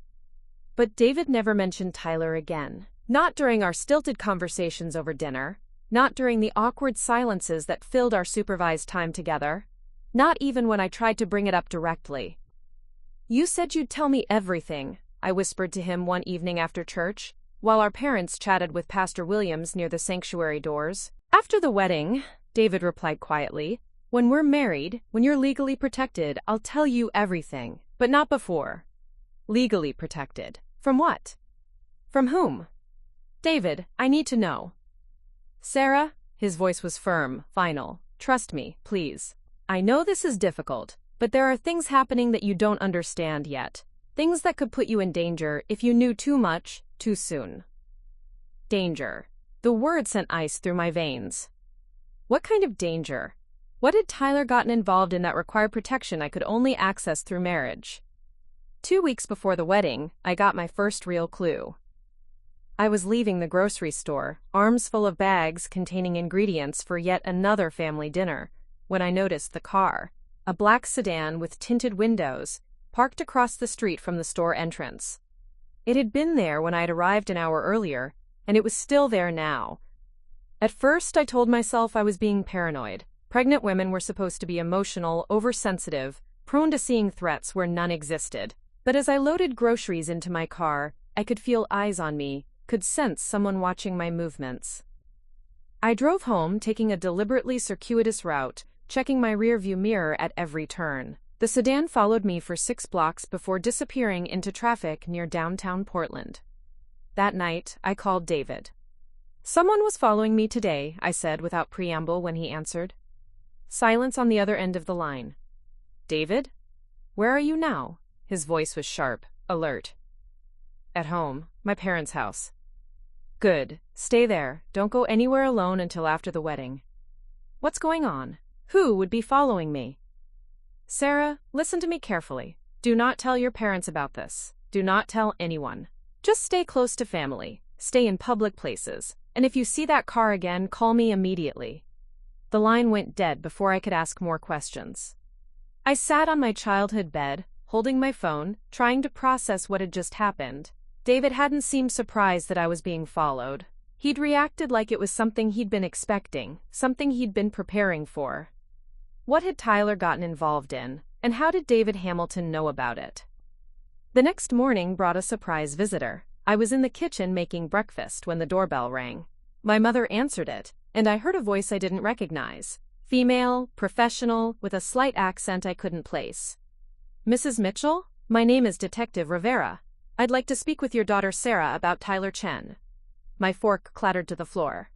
But David never mentioned Tyler again. Not during our stilted conversations over dinner, not during the awkward silences that filled our supervised time together, not even when I tried to bring it up directly. "You said you'd tell me everything," I whispered to him one evening after church, while our parents chatted with Pastor Williams near the sanctuary doors. "After the wedding," David replied quietly, "when we're married, when you're legally protected, I'll tell you everything, but not before." Legally protected. From what? From whom? "David, I need to know." "Sarah," his voice was firm, final, "trust me, please. I know this is difficult, but there are things happening that you don't understand yet. Things that could put you in danger if you knew too much, too soon." Danger. The word sent ice through my veins. What kind of danger? What had Tyler gotten involved in that required protection I could only access through marriage? 2 weeks before the wedding, I got my first real clue. I was leaving the grocery store, arms full of bags containing ingredients for yet another family dinner, when I noticed the car, a black sedan with tinted windows, parked across the street from the store entrance. It had been there when I had arrived an hour earlier, and it was still there now. At first, I told myself I was being paranoid. Pregnant women were supposed to be emotional, oversensitive, prone to seeing threats where none existed. But as I loaded groceries into my car, I could feel eyes on me, could sense someone watching my movements. I drove home, taking a deliberately circuitous route, checking my rearview mirror at every turn. The sedan followed me for 6 blocks before disappearing into traffic near downtown Portland. That night, I called David. "Someone was following me today," I said without preamble when he answered. Silence on the other end of the line. "David? Where are you now?" His voice was sharp, alert. "At home, my parents' house." "Good. Stay there. Don't go anywhere alone until after the wedding." "What's going on? Who would be following me?" "Sarah, listen to me carefully. Do not tell your parents about this. Do not tell anyone. Just stay close to family. Stay in public places. And if you see that car again, call me immediately." The line went dead before I could ask more questions. I sat on my childhood bed, holding my phone, trying to process what had just happened. David hadn't seemed surprised that I was being followed. He'd reacted like it was something he'd been expecting, something he'd been preparing for. What had Tyler gotten involved in, and how did David Hamilton know about it? The next morning brought a surprise visitor. I was in the kitchen making breakfast when the doorbell rang. My mother answered it, and I heard a voice I didn't recognize. Female, professional, with a slight accent I couldn't place. "Mrs. Mitchell? My name is Detective Rivera. I'd like to speak with your daughter Sarah about Tyler Chen." My fork clattered to the floor.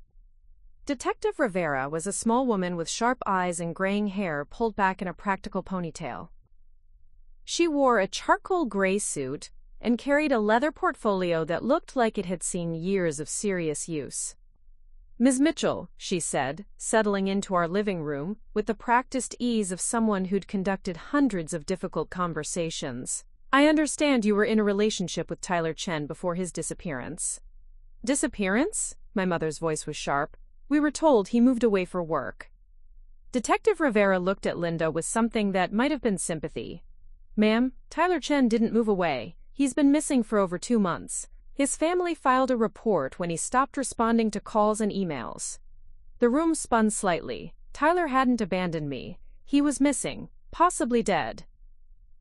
Detective Rivera was a small woman with sharp eyes and graying hair pulled back in a practical ponytail. She wore a charcoal gray suit and carried a leather portfolio that looked like it had seen years of serious use. "Ms. Mitchell," she said, settling into our living room with the practiced ease of someone who'd conducted hundreds of difficult conversations. "I understand you were in a relationship with Tyler Chen before his disappearance." "Disappearance?" My mother's voice was sharp. "We were told he moved away for work." Detective Rivera looked at Linda with something that might have been sympathy. "Ma'am, Tyler Chen didn't move away. He's been missing for over 2 months. His family filed a report when he stopped responding to calls and emails." The room spun slightly. Tyler hadn't abandoned me. He was missing, possibly dead.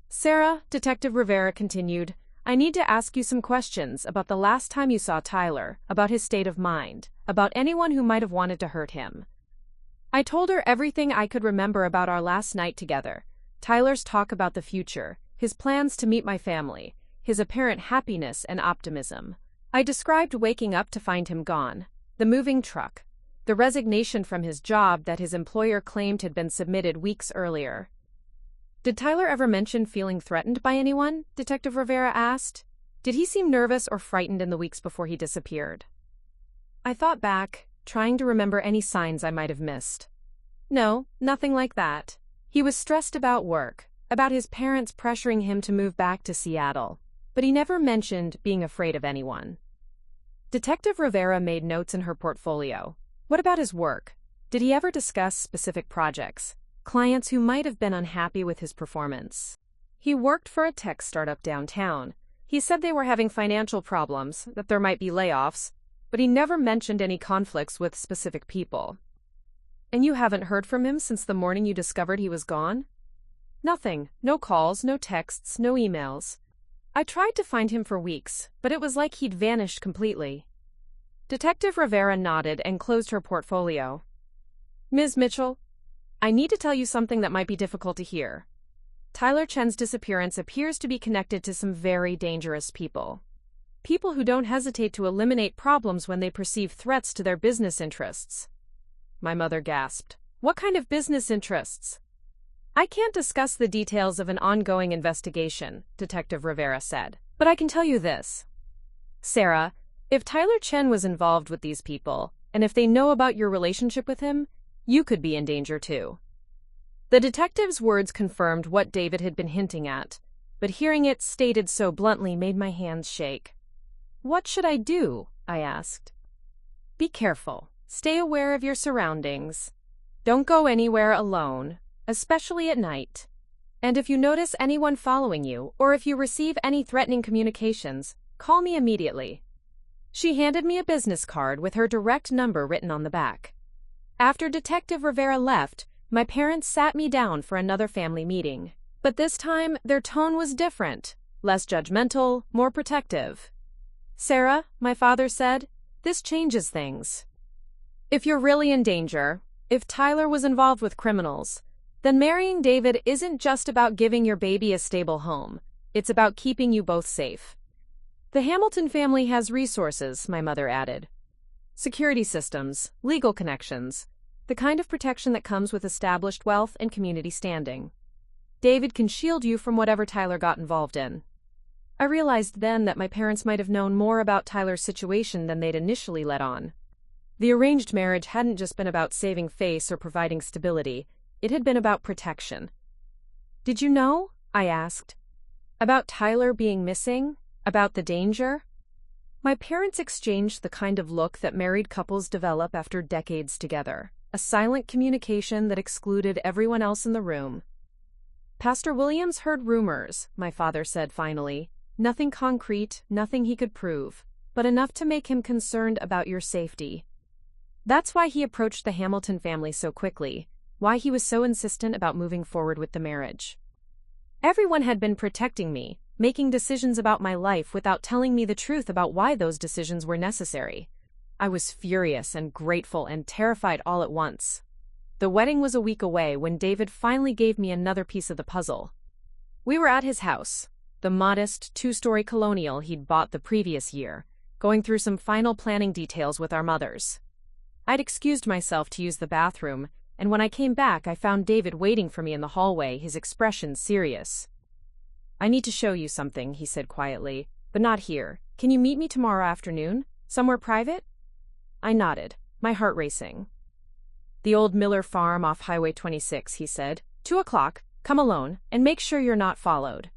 Sarah, Detective Rivera continued, I need to ask you some questions about the last time you saw Tyler, about his state of mind, about anyone who might have wanted to hurt him. I told her everything I could remember about our last night together. Tyler's talk about the future, his plans to meet my family, his apparent happiness and optimism. I described waking up to find him gone, the moving truck, the resignation from his job that his employer claimed had been submitted weeks earlier. Did Tyler ever mention feeling threatened by anyone? Detective Rivera asked. Did he seem nervous or frightened in the weeks before he disappeared? I thought back, trying to remember any signs I might have missed. No, nothing like that. He was stressed about work, about his parents pressuring him to move back to Seattle, but he never mentioned being afraid of anyone. Detective Rivera made notes in her portfolio. What about his work? Did he ever discuss specific projects? Clients who might have been unhappy with his performance? He worked for a tech startup downtown. He said they were having financial problems, that there might be layoffs, but he never mentioned any conflicts with specific people. And you haven't heard from him since the morning you discovered he was gone? Nothing. No calls, no texts, no emails. I tried to find him for weeks, but it was like he'd vanished completely. Detective Rivera nodded and closed her portfolio. Ms. Mitchell, I need to tell you something that might be difficult to hear. Tyler Chen's disappearance appears to be connected to some very dangerous people. People who don't hesitate to eliminate problems when they perceive threats to their business interests. My mother gasped. What kind of business interests? I can't discuss the details of an ongoing investigation, Detective Rivera said, but I can tell you this. Sarah, if Tyler Chen was involved with these people, and if they know about your relationship with him, you could be in danger too. The detective's words confirmed what David had been hinting at, but hearing it stated so bluntly made my hands shake. What should I do? I asked. Be careful. Stay aware of your surroundings. Don't go anywhere alone, especially at night. And if you notice anyone following you, or if you receive any threatening communications, call me immediately. She handed me a business card with her direct number written on the back. After Detective Rivera left, my parents sat me down for another family meeting. But this time, their tone was different, less judgmental, more protective. Sarah, my father said, this changes things. If you're really in danger, if Tyler was involved with criminals, then marrying David isn't just about giving your baby a stable home. It's about keeping you both safe. The Hamilton family has resources, my mother added. Security systems, legal connections, the kind of protection that comes with established wealth and community standing. David can shield you from whatever Tyler got involved in. I realized then that my parents might have known more about Tyler's situation than they'd initially let on. The arranged marriage hadn't just been about saving face or providing stability, it had been about protection. Did you know? I asked. About Tyler being missing? About the danger? My parents exchanged the kind of look that married couples develop after decades together, a silent communication that excluded everyone else in the room. Pastor Williams heard rumors, my father said finally. Nothing concrete, nothing he could prove, but enough to make him concerned about your safety. That's why he approached the Hamilton family so quickly, why he was so insistent about moving forward with the marriage. Everyone had been protecting me, making decisions about my life without telling me the truth about why those decisions were necessary. I was furious and grateful and terrified all at once. The wedding was a week away when David finally gave me another piece of the puzzle. We were at his house, the modest two-story colonial he'd bought the previous year, going through some final planning details with our mothers. I'd excused myself to use the bathroom, and when I came back I found David waiting for me in the hallway, his expression serious. I need to show you something, he said quietly, but not here. Can you meet me tomorrow afternoon? Somewhere private? I nodded, my heart racing. The old Miller farm off Highway 26, he said. 2 o'clock, come alone, and make sure you're not followed.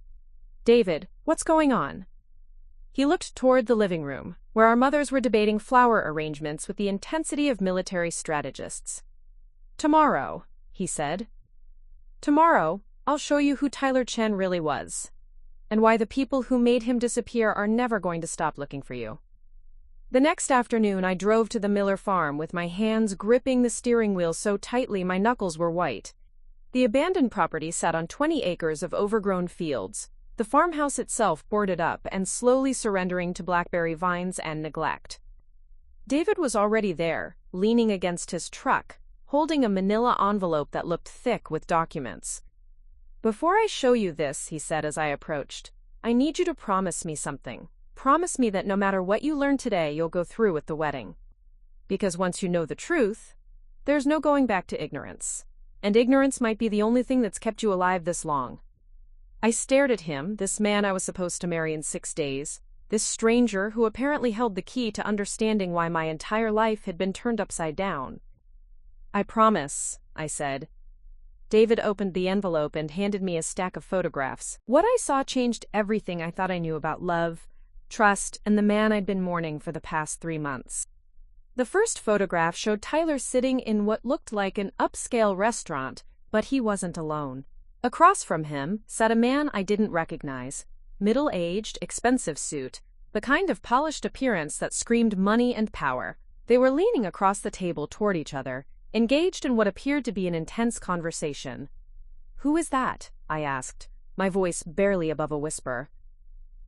David, what's going on? He looked toward the living room, where our mothers were debating flower arrangements with the intensity of military strategists. Tomorrow, he said. Tomorrow, I'll show you who Tyler Chen really was, and why the people who made him disappear are never going to stop looking for you. The next afternoon, I drove to the Miller farm with my hands gripping the steering wheel so tightly my knuckles were white. The abandoned property sat on 20 acres of overgrown fields, the farmhouse itself boarded up and slowly surrendering to blackberry vines and neglect. David was already there, leaning against his truck, holding a manila envelope that looked thick with documents. "Before I show you this," he said as I approached, "I need you to promise me something. Promise me that no matter what you learn today, you'll go through with the wedding. Because once you know the truth, there's no going back to ignorance. And ignorance might be the only thing that's kept you alive this long." I stared at him, this man I was supposed to marry in 6 days, this stranger who apparently held the key to understanding why my entire life had been turned upside down. "I promise," I said. David opened the envelope and handed me a stack of photographs. What I saw changed everything I thought I knew about love, trust, and the man I'd been mourning for the past 3 months. The first photograph showed Tyler sitting in what looked like an upscale restaurant, but he wasn't alone. Across from him sat a man I didn't recognize, middle-aged, expensive suit, the kind of polished appearance that screamed money and power. They were leaning across the table toward each other, engaged in what appeared to be an intense conversation. "Who is that?" I asked, my voice barely above a whisper.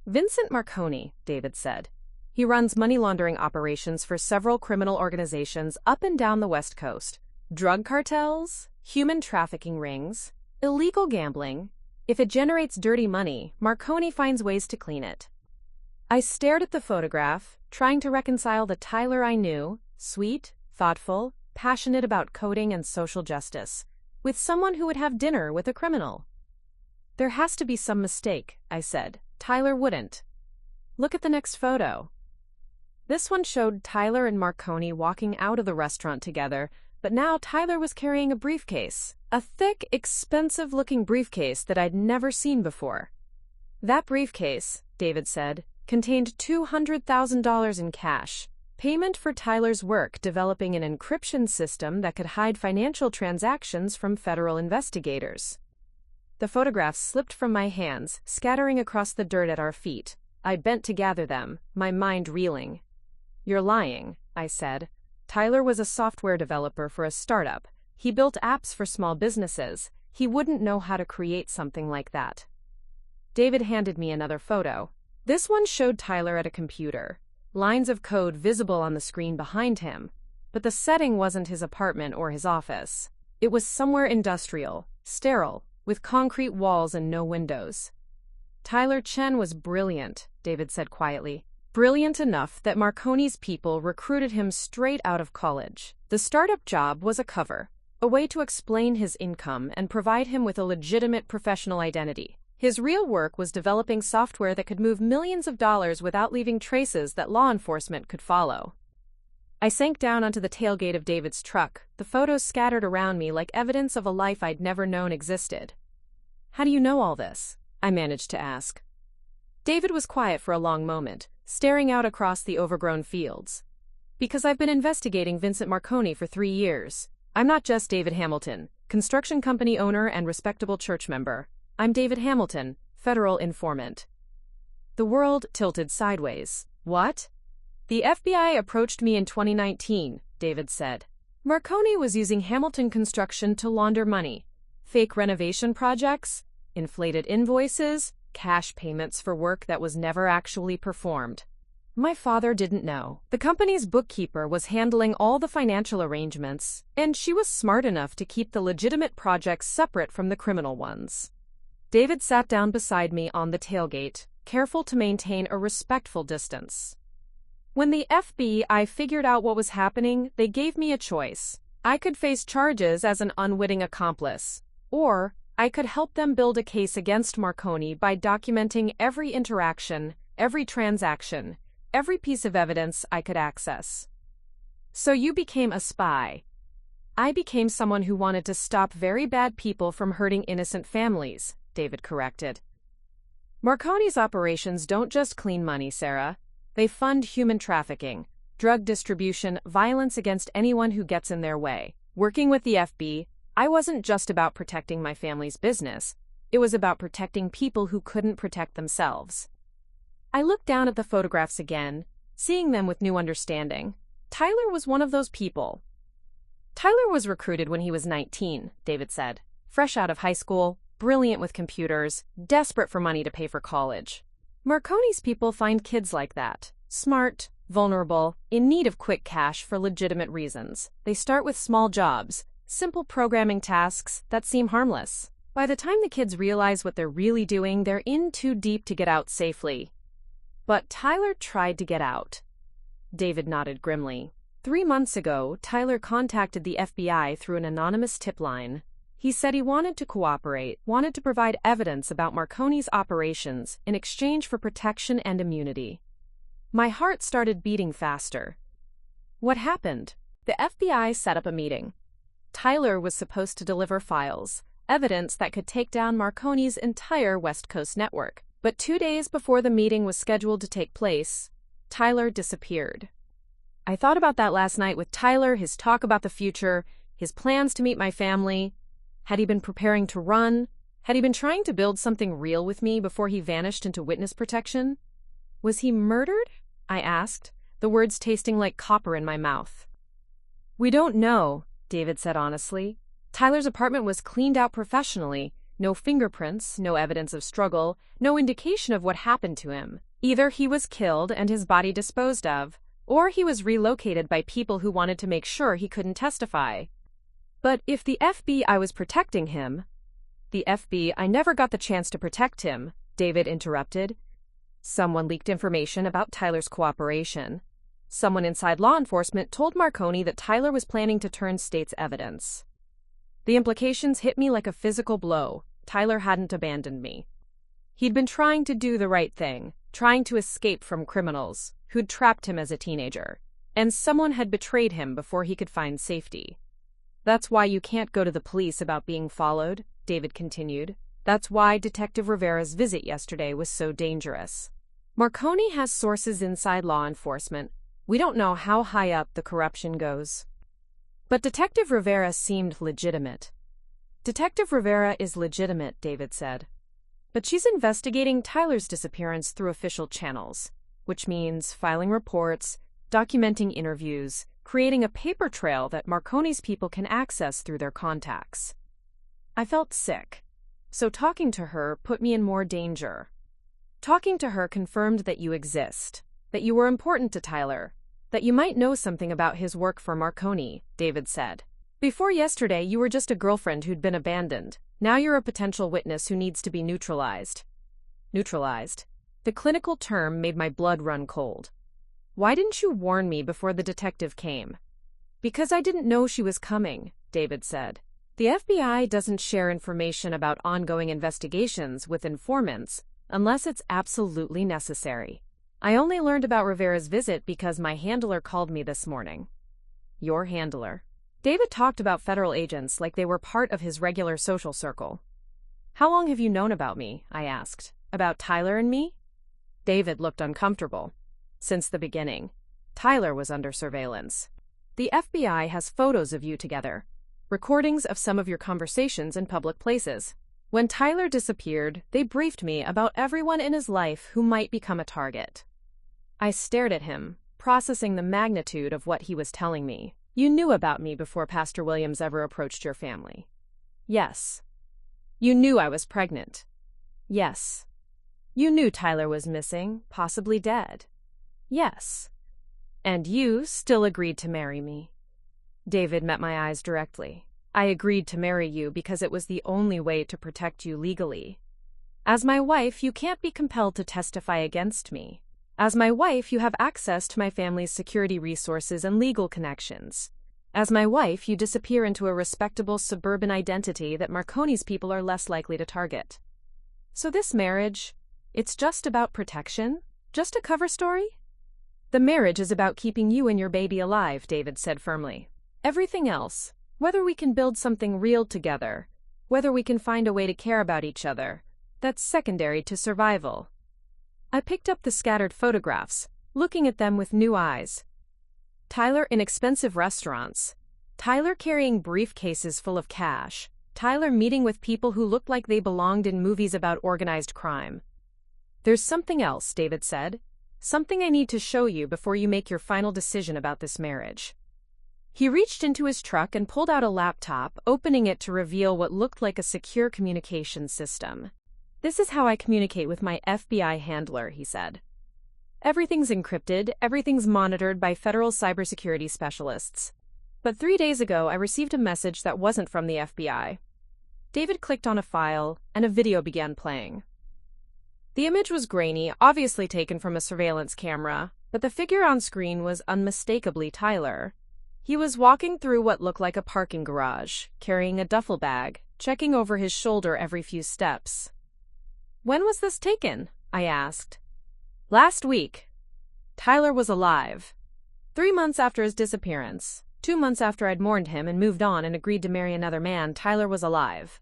"Vincent Marconi," David said. "He runs money laundering operations for several criminal organizations up and down the West Coast. Drug cartels, human trafficking rings, illegal gambling. If it generates dirty money, Marconi finds ways to clean it." I stared at the photograph, trying to reconcile the Tyler I knew, sweet, thoughtful, passionate about coding and social justice, with someone who would have dinner with a criminal. "There has to be some mistake," I said. "Tyler wouldn't." "Look at the next photo." This one showed Tyler and Marconi walking out of the restaurant together, but now Tyler was carrying a briefcase, a thick, expensive-looking briefcase that I'd never seen before. "That briefcase," David said, "contained $200,000 in cash, payment for Tyler's work developing an encryption system that could hide financial transactions from federal investigators." The photographs slipped from my hands, scattering across the dirt at our feet. I bent to gather them, my mind reeling. "You're lying," I said. "Tyler was a software developer for a startup. He built apps for small businesses. He wouldn't know how to create something like that." David handed me another photo. This one showed Tyler at a computer, lines of code visible on the screen behind him, but the setting wasn't his apartment or his office. It was somewhere industrial, sterile, with concrete walls and no windows. "Tyler Chen was brilliant," David said quietly. "Brilliant enough that Marconi's people recruited him straight out of college. The startup job was a cover, a way to explain his income and provide him with a legitimate professional identity. His real work was developing software that could move millions of dollars without leaving traces that law enforcement could follow." I sank down onto the tailgate of David's truck, the photos scattered around me like evidence of a life I'd never known existed. "How do you know all this?" I managed to ask. David was quiet for a long moment, staring out across the overgrown fields. "Because I've been investigating Vincent Marconi for 3 years. I'm not just David Hamilton, construction company owner and respectable church member. I'm David Hamilton, federal informant." The world tilted sideways. "What?" "The FBI approached me in 2019, David said. Marconi was using Hamilton Construction to launder money. Fake renovation projects, inflated invoices, cash payments for work that was never actually performed. My father didn't know. The company's bookkeeper was handling all the financial arrangements, and she was smart enough to keep the legitimate projects separate from the criminal ones." David sat down beside me on the tailgate, careful to maintain a respectful distance. "When the FBI figured out what was happening, they gave me a choice. I could face charges as an unwitting accomplice, or I could help them build a case against Marconi by documenting every interaction, every transaction, every piece of evidence I could access." "So you became a spy." "I became someone who wanted to stop very bad people from hurting innocent families," David corrected. "Marconi's operations don't just clean money, Sarah. They fund human trafficking, drug distribution, violence against anyone who gets in their way. Working with the FBI, I wasn't just about protecting my family's business. It was about protecting people who couldn't protect themselves." I looked down at the photographs again, seeing them with new understanding. Tyler was one of those people. Tyler was recruited when he was 19, David said. Fresh out of high school, brilliant with computers, desperate for money to pay for college. Marconi's people find kids like that. Smart, vulnerable, in need of quick cash for legitimate reasons. They start with small jobs, simple programming tasks that seem harmless. By the time the kids realize what they're really doing, they're in too deep to get out safely. But Tyler tried to get out. David nodded grimly. 3 months ago, Tyler contacted the FBI through an anonymous tip line. He said he wanted to cooperate, wanted to provide evidence about Marconi's operations in exchange for protection and immunity. My heart started beating faster. What happened? The FBI set up a meeting. Tyler was supposed to deliver files, evidence that could take down Marconi's entire West Coast network. But 2 days before the meeting was scheduled to take place, Tyler disappeared. I thought about that last night with Tyler, his talk about the future, his plans to meet my family. Had he been preparing to run? Had he been trying to build something real with me before he vanished into witness protection? Was he murdered? I asked, the words tasting like copper in my mouth. We don't know, David said honestly. Tyler's apartment was cleaned out professionally. No fingerprints, no evidence of struggle, no indication of what happened to him. Either he was killed and his body disposed of, or he was relocated by people who wanted to make sure he couldn't testify. But if the FBI was protecting him— The FBI never got the chance to protect him, David interrupted. Someone leaked information about Tyler's cooperation. Someone inside law enforcement told Marconi that Tyler was planning to turn state's evidence. The implications hit me like a physical blow. Tyler hadn't abandoned me. He'd been trying to do the right thing, trying to escape from criminals who'd trapped him as a teenager, and someone had betrayed him before he could find safety. That's why you can't go to the police about being followed, David continued. That's why Detective Rivera's visit yesterday was so dangerous. Marconi has sources inside law enforcement. We don't know how high up the corruption goes. But Detective Rivera seemed legitimate. Detective Rivera is legitimate, David said. But she's investigating Tyler's disappearance through official channels, which means filing reports, documenting interviews, creating a paper trail that Marconi's people can access through their contacts. I felt sick, so talking to her put me in more danger. Talking to her confirmed that you exist, that you were important to Tyler, that you might know something about his work for Marconi, David said. Before yesterday, you were just a girlfriend who'd been abandoned. Now you're a potential witness who needs to be neutralized. Neutralized. The clinical term made my blood run cold. Why didn't you warn me before the detective came? Because I didn't know she was coming, David said. The FBI doesn't share information about ongoing investigations with informants unless it's absolutely necessary. I only learned about Rivera's visit because my handler called me this morning. Your handler. David talked about federal agents like they were part of his regular social circle. How long have you known about me? I asked. About Tyler and me? David looked uncomfortable. Since the beginning. Tyler was under surveillance. The FBI has photos of you together, recordings of some of your conversations in public places. When Tyler disappeared, they briefed me about everyone in his life who might become a target. I stared at him, processing the magnitude of what he was telling me. You knew about me before Pastor Williams ever approached your family. Yes. You knew I was pregnant. Yes. You knew Tyler was missing, possibly dead. Yes. And you still agreed to marry me. David met my eyes directly. I agreed to marry you because it was the only way to protect you legally. As my wife, you can't be compelled to testify against me. As my wife, you have access to my family's security resources and legal connections. As my wife, you disappear into a respectable suburban identity that Marconi's people are less likely to target. So this marriage, it's just about protection? Just a cover story? The marriage is about keeping you and your baby alive, David said firmly. Everything else, whether we can build something real together, whether we can find a way to care about each other, that's secondary to survival. I picked up the scattered photographs, looking at them with new eyes. Tyler in expensive restaurants. Tyler carrying briefcases full of cash. Tyler meeting with people who looked like they belonged in movies about organized crime. There's something else, David said. Something I need to show you before you make your final decision about this marriage." He reached into his truck and pulled out a laptop, opening it to reveal what looked like a secure communications system. "This is how I communicate with my FBI handler," he said. "Everything's encrypted, everything's monitored by federal cybersecurity specialists. But 3 days ago, I received a message that wasn't from the FBI." David clicked on a file, and a video began playing. The image was grainy, obviously taken from a surveillance camera, but the figure on screen was unmistakably Tyler. He was walking through what looked like a parking garage, carrying a duffel bag, checking over his shoulder every few steps. "When was this taken?" I asked. "Last week. Tyler was alive. 3 months after his disappearance. 2 months after I'd mourned him and moved on and agreed to marry another man, Tyler was alive."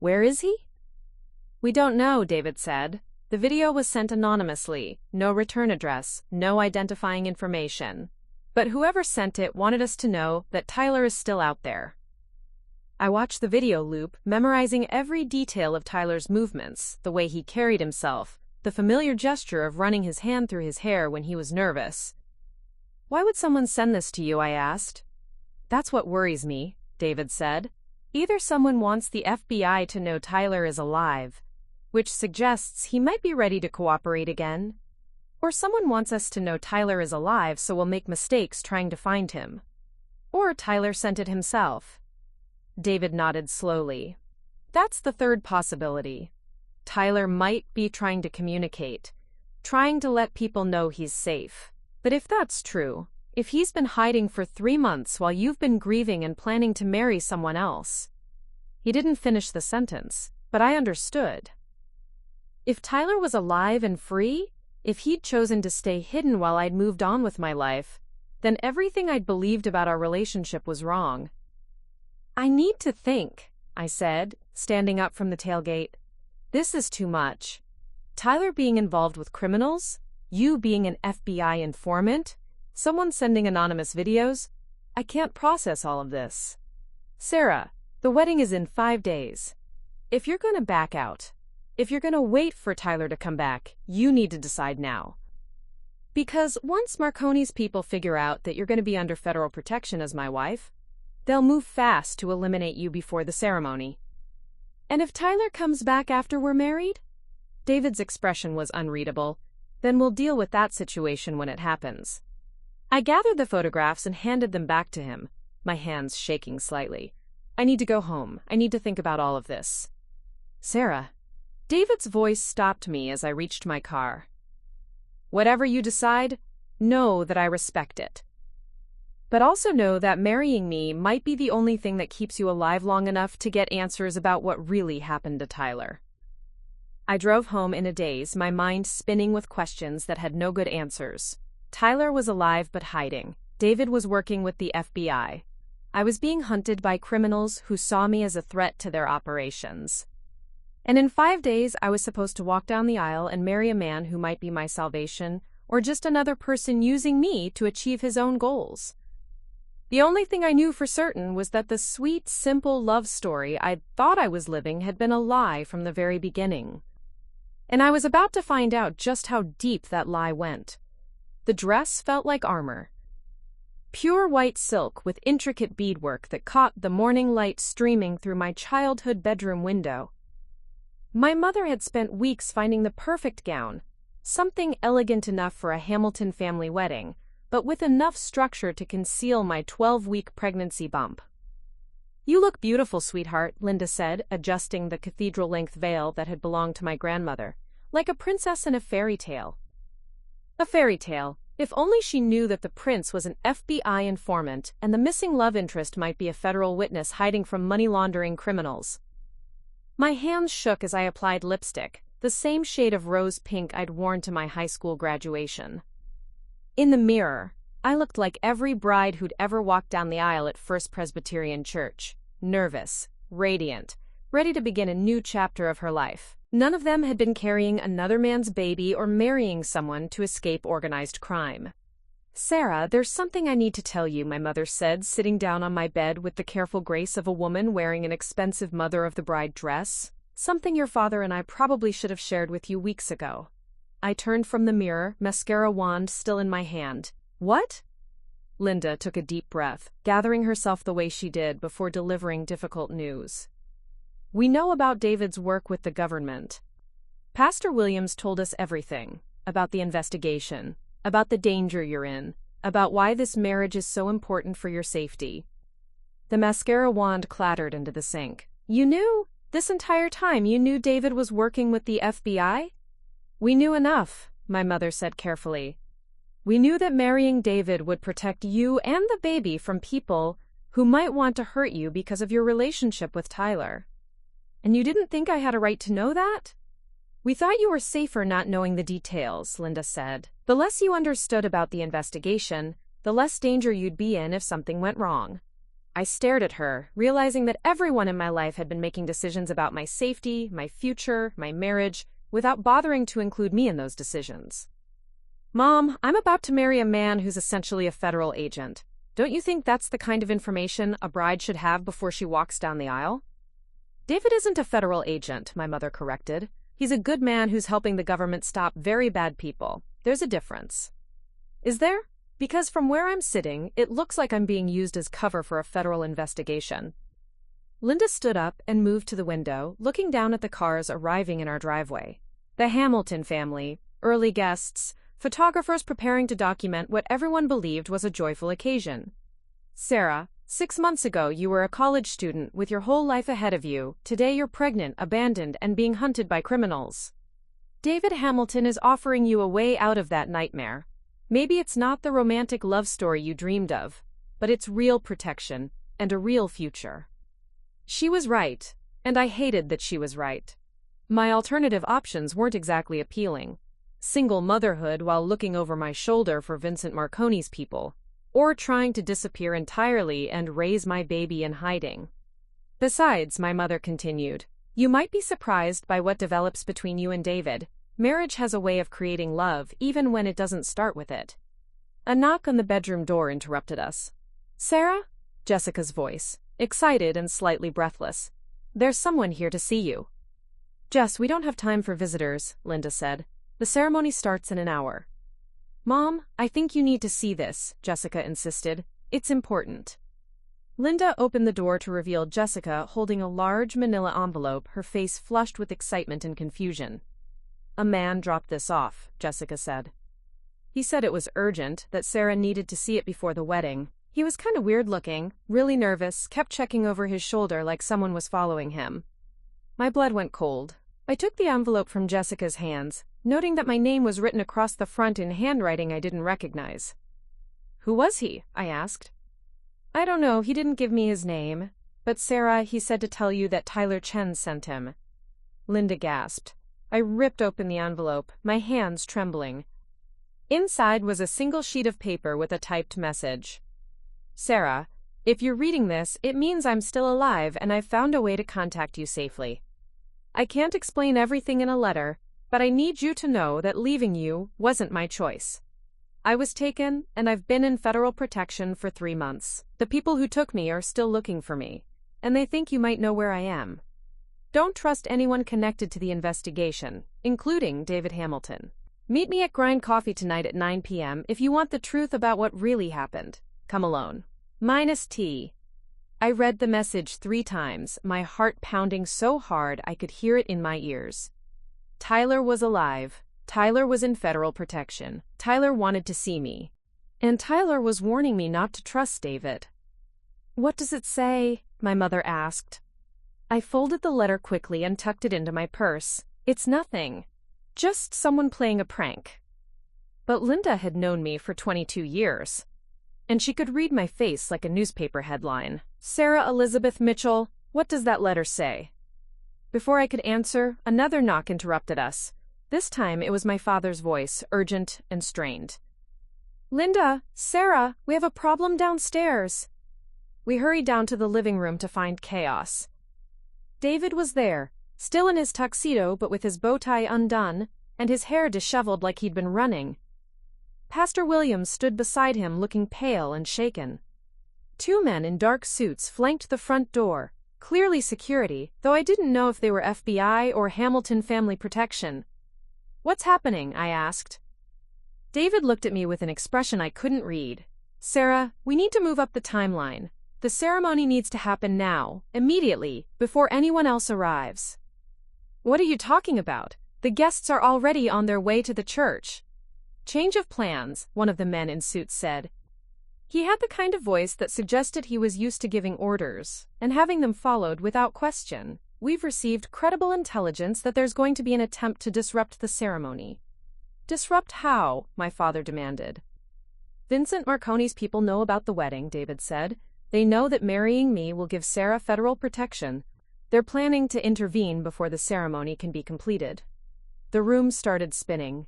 "Where is he?" "We don't know," David said. "The video was sent anonymously, no return address, no identifying information. But whoever sent it wanted us to know that Tyler is still out there." I watched the video loop, memorizing every detail of Tyler's movements, the way he carried himself, the familiar gesture of running his hand through his hair when he was nervous. "Why would someone send this to you?" I asked. "That's what worries me," David said. "Either someone wants the FBI to know Tyler is alive, which suggests he might be ready to cooperate again, or someone wants us to know Tyler is alive so we'll make mistakes trying to find him. Or Tyler sent it himself." David nodded slowly. "That's the third possibility. Tyler might be trying to communicate, trying to let people know he's safe. But if that's true, if he's been hiding for 3 months while you've been grieving and planning to marry someone else..." He didn't finish the sentence, but I understood. If Tyler was alive and free, if he'd chosen to stay hidden while I'd moved on with my life, then everything I'd believed about our relationship was wrong. "I need to think," I said, standing up from the tailgate. "This is too much. Tyler being involved with criminals, you being an FBI informant, someone sending anonymous videos. I can't process all of this. Sarah, the wedding is in 5 days. If you're going to back out, if you're going to wait for Tyler to come back, you need to decide now. Because once Marconi's people figure out that you're going to be under federal protection as my wife, they'll move fast to eliminate you before the ceremony. And if Tyler comes back after we're married?" David's expression was unreadable. "Then we'll deal with that situation when it happens." I gathered the photographs and handed them back to him, my hands shaking slightly. "I need to go home. I need to think about all of this." "Sarah." David's voice stopped me as I reached my car. "Whatever you decide, know that I respect it. But also know that marrying me might be the only thing that keeps you alive long enough to get answers about what really happened to Tyler." I drove home in a daze, my mind spinning with questions that had no good answers. Tyler was alive but hiding. David was working with the FBI. I was being hunted by criminals who saw me as a threat to their operations. And in 5 days, I was supposed to walk down the aisle and marry a man who might be my salvation, or just another person using me to achieve his own goals. The only thing I knew for certain was that the sweet, simple love story I'd thought I was living had been a lie from the very beginning. And I was about to find out just how deep that lie went. The dress felt like armor. Pure white silk with intricate beadwork that caught the morning light streaming through my childhood bedroom window. My mother had spent weeks finding the perfect gown, something elegant enough for a Hamilton family wedding, but with enough structure to conceal my 12-week pregnancy bump. "You look beautiful, sweetheart," Linda said, adjusting the cathedral-length veil that had belonged to my grandmother, "like a princess in a fairy tale." A fairy tale, if only she knew that the prince was an FBI informant and the missing love interest might be a federal witness hiding from money-laundering criminals. My hands shook as I applied lipstick, the same shade of rose pink I'd worn to my high school graduation. In the mirror, I looked like every bride who'd ever walked down the aisle at First Presbyterian Church, nervous, radiant, ready to begin a new chapter of her life. None of them had been carrying another man's baby or marrying someone to escape organized crime. "Sarah, there's something I need to tell you," my mother said, sitting down on my bed with the careful grace of a woman wearing an expensive mother-of-the-bride dress. "Something your father and I probably should have shared with you weeks ago." I turned from the mirror, mascara wand still in my hand. What? Linda took a deep breath, gathering herself the way she did before delivering difficult news. We know about David's work with the government. Pastor Williams told us everything about the investigation, about the danger you're in, about why this marriage is so important for your safety. The mascara wand clattered into the sink. You knew? This entire time you knew David was working with the FBI? We knew enough, my mother said carefully. We knew that marrying David would protect you and the baby from people who might want to hurt you because of your relationship with Tyler. And you didn't think I had a right to know that? We thought you were safer not knowing the details, Linda said. The less you understood about the investigation, the less danger you'd be in if something went wrong. I stared at her, realizing that everyone in my life had been making decisions about my safety, my future, my marriage, without bothering to include me in those decisions. Mom, I'm about to marry a man who's essentially a federal agent. Don't you think that's the kind of information a bride should have before she walks down the aisle? David isn't a federal agent, my mother corrected. He's a good man who's helping the government stop very bad people. There's a difference. Is there? Because from where I'm sitting, it looks like I'm being used as cover for a federal investigation. Linda stood up and moved to the window, looking down at the cars arriving in our driveway. The Hamilton family, early guests, photographers preparing to document what everyone believed was a joyful occasion. Sarah, 6 months ago you were a college student with your whole life ahead of you. Today you're pregnant, abandoned, and being hunted by criminals. David Hamilton is offering you a way out of that nightmare. Maybe it's not the romantic love story you dreamed of, but it's real protection and a real future. She was right, and I hated that she was right. My alternative options weren't exactly appealing. Single motherhood while looking over my shoulder for Vincent Marconi's people, or trying to disappear entirely and raise my baby in hiding. Besides, my mother continued, you might be surprised by what develops between you and David. Marriage has a way of creating love even when it doesn't start with it. A knock on the bedroom door interrupted us. Sarah? Jessica's voice, excited and slightly breathless. There's someone here to see you. Jess, we don't have time for visitors, Linda said. The ceremony starts in an hour. Mom, I think you need to see this, Jessica insisted. It's important. Linda opened the door to reveal Jessica holding a large manila envelope, her face flushed with excitement and confusion. A man dropped this off, Jessica said. He said it was urgent, that Sarah needed to see it before the wedding. He was kind of weird looking, really nervous, kept checking over his shoulder like someone was following him. My blood went cold. I took the envelope from Jessica's hands, noting that my name was written across the front in handwriting I didn't recognize. Who was he? I asked. I don't know, he didn't give me his name. But Sarah, he said to tell you that Tyler Chen sent him. Linda gasped. I ripped open the envelope, my hands trembling. Inside was a single sheet of paper with a typed message. Sarah, if you're reading this, it means I'm still alive and I've found a way to contact you safely. I can't explain everything in a letter, but I need you to know that leaving you wasn't my choice. I was taken, and I've been in federal protection for 3 months. The people who took me are still looking for me, and they think you might know where I am. Don't trust anyone connected to the investigation, including David Hamilton. Meet me at Grind Coffee tonight at 9 p.m. if you want the truth about what really happened. Come alone. -T. I read the message 3 times, my heart pounding so hard I could hear it in my ears. Tyler was alive. Tyler was in federal protection. Tyler wanted to see me. And Tyler was warning me not to trust David. What does it say? My mother asked. I folded the letter quickly and tucked it into my purse. It's nothing. Just someone playing a prank. But Linda had known me for 22 years. And she could read my face like a newspaper headline. Sarah Elizabeth Mitchell, what does that letter say? Before I could answer, another knock interrupted us. This time it was my father's voice, urgent and strained. Linda, Sarah, we have a problem downstairs. We hurried down to the living room to find chaos. David was there, still in his tuxedo but with his bow tie undone, and his hair disheveled like he'd been running. Pastor Williams stood beside him looking pale and shaken. 2 men in dark suits flanked the front door, clearly security, though I didn't know if they were FBI or Hamilton Family Protection. "What's happening?" I asked. David looked at me with an expression I couldn't read. "Sarah, we need to move up the timeline. The ceremony needs to happen now, immediately, before anyone else arrives." "What are you talking about? The guests are already on their way to the church." "Change of plans," one of the men in suits said. He had the kind of voice that suggested he was used to giving orders and having them followed without question. "We've received credible intelligence that there's going to be an attempt to disrupt the ceremony." "Disrupt how?" my father demanded. "Vincent Marconi's people know about the wedding," David said. "They know that marrying me will give Sarah federal protection. They're planning to intervene before the ceremony can be completed." The room started spinning.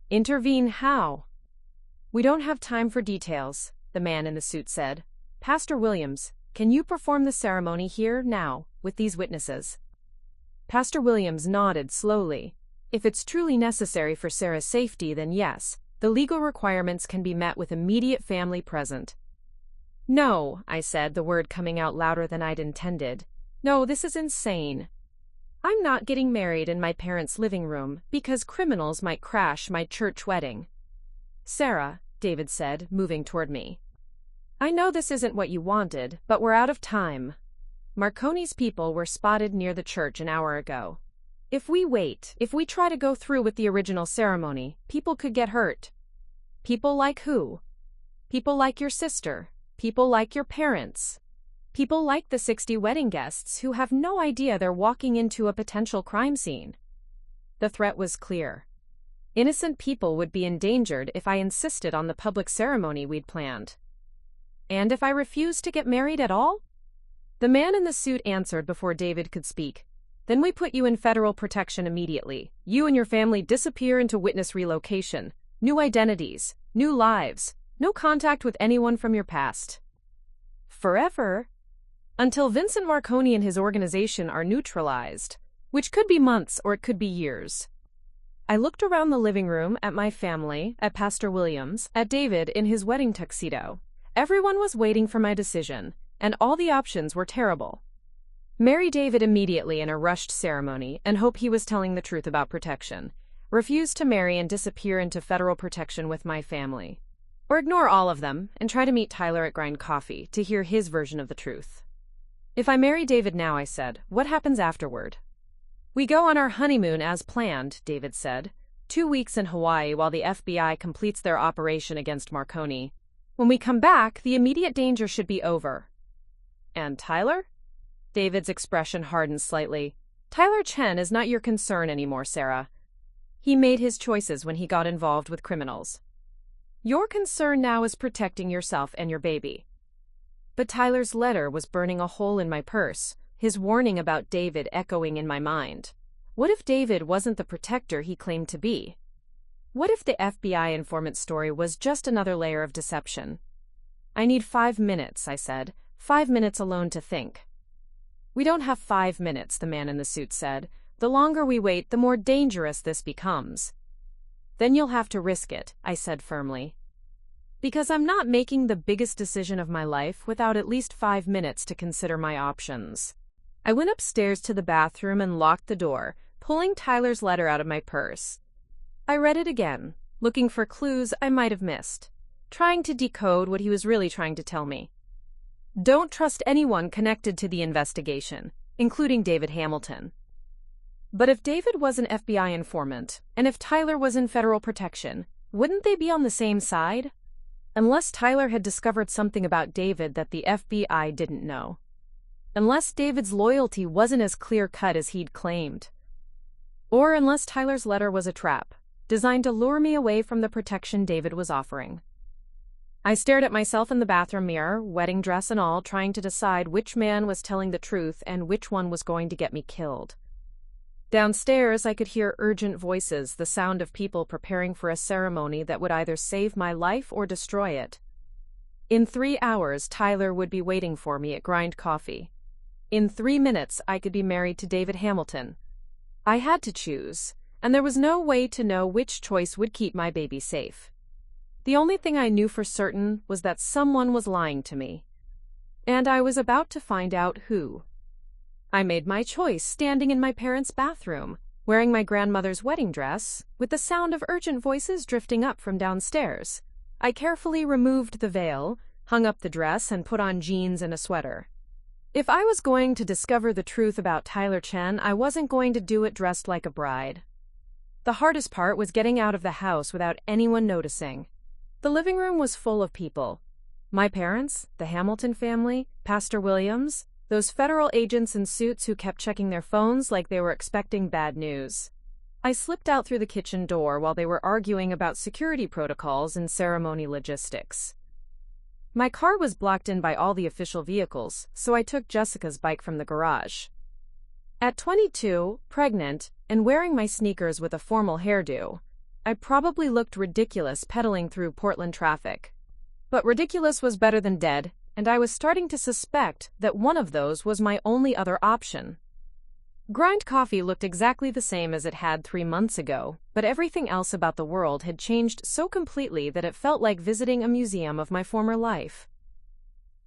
"Intervene how?" "We don't have time for details," the man in the suit said. "Pastor Williams, can you perform the ceremony here, now, with these witnesses?" Pastor Williams nodded slowly. "If it's truly necessary for Sarah's safety, then yes, the legal requirements can be met with immediate family present." "No," I said, the word coming out louder than I'd intended. "No, this is insane. I'm not getting married in my parents' living room because criminals might crash my church wedding." "Sarah," David said, moving toward me. "I know this isn't what you wanted, but we're out of time. Marconi's people were spotted near the church an hour ago. If we wait, if we try to go through with the original ceremony, people could get hurt." "People like who?" "People like your sister. People like your parents. People like the 60 wedding guests who have no idea they're walking into a potential crime scene." The threat was clear. Innocent people would be endangered if I insisted on the public ceremony we'd planned. "And if I refused to get married at all?" The man in the suit answered before David could speak. "Then we put you in federal protection immediately. You and your family disappear into witness relocation. New identities, new lives, no contact with anyone from your past. Forever? Until Vincent Marconi and his organization are neutralized, which could be months or it could be years." I looked around the living room at my family, at Pastor Williams, at David in his wedding tuxedo. Everyone was waiting for my decision, and all the options were terrible. Marry David immediately in a rushed ceremony and hope he was telling the truth about protection. Refuse to marry and disappear into federal protection with my family. Or ignore all of them and try to meet Tyler at Grind Coffee to hear his version of the truth. "If I marry David now," I said, "what happens afterward?" "We go on our honeymoon as planned," David said. 2 weeks in Hawaii while the FBI completes their operation against Marconi. When we come back, the immediate danger should be over." "And Tyler?" David's expression hardened slightly. "Tyler Chen is not your concern anymore, Sarah. He made his choices when he got involved with criminals. Your concern now is protecting yourself and your baby." But Tyler's letter was burning a hole in my purse, his warning about David echoing in my mind. What if David wasn't the protector he claimed to be? What if the FBI informant story was just another layer of deception? "I need 5 minutes," I said. 5 minutes alone to think." "We don't have 5 minutes," the man in the suit said. "The longer we wait, the more dangerous this becomes." "Then you'll have to risk it," I said firmly. "Because I'm not making the biggest decision of my life without at least 5 minutes to consider my options." I went upstairs to the bathroom and locked the door, pulling Tyler's letter out of my purse. I read it again, looking for clues I might have missed, trying to decode what he was really trying to tell me. Don't trust anyone connected to the investigation, including David Hamilton. But if David was an FBI informant, and if Tyler was in federal protection, wouldn't they be on the same side? Unless Tyler had discovered something about David that the FBI didn't know. Unless David's loyalty wasn't as clear-cut as he'd claimed. Or unless Tyler's letter was a trap, designed to lure me away from the protection David was offering. I stared at myself in the bathroom mirror, wedding dress and all, trying to decide which man was telling the truth and which one was going to get me killed. Downstairs, I could hear urgent voices, the sound of people preparing for a ceremony that would either save my life or destroy it. In 3 hours, Tyler would be waiting for me at Grind Coffee. In 3 minutes, I could be married to David Hamilton. I had to choose, and there was no way to know which choice would keep my baby safe. The only thing I knew for certain was that someone was lying to me. And I was about to find out who. I made my choice standing in my parents' bathroom, wearing my grandmother's wedding dress, with the sound of urgent voices drifting up from downstairs. I carefully removed the veil, hung up the dress, and put on jeans and a sweater. If I was going to discover the truth about Tyler Chen, I wasn't going to do it dressed like a bride. The hardest part was getting out of the house without anyone noticing. The living room was full of people. My parents, the Hamilton family, Pastor Williams, those federal agents in suits who kept checking their phones like they were expecting bad news. I slipped out through the kitchen door while they were arguing about security protocols and ceremony logistics. My car was blocked in by all the official vehicles, so I took Jessica's bike from the garage. At 22, pregnant, and wearing my sneakers with a formal hairdo, I probably looked ridiculous pedaling through Portland traffic. But ridiculous was better than dead, and I was starting to suspect that one of those was my only other option. Grind coffee looked exactly the same as it had 3 months ago, but everything else about the world had changed so completely that it felt like visiting a museum of my former life.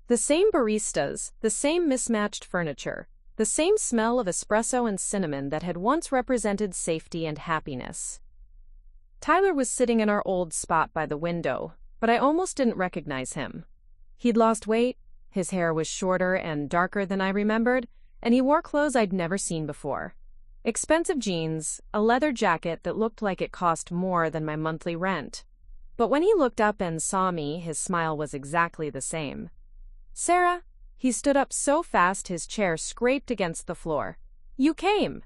The same baristas, the same mismatched furniture, the same smell of espresso and cinnamon that had once represented safety and happiness. Tyler was sitting in our old spot by the window, but I almost didn't recognize him. He'd lost weight, his hair was shorter and darker than I remembered, and he wore clothes I'd never seen before. Expensive jeans, a leather jacket that looked like it cost more than my monthly rent. But when he looked up and saw me, his smile was exactly the same. "Sarah," he stood up so fast his chair scraped against the floor. "You came."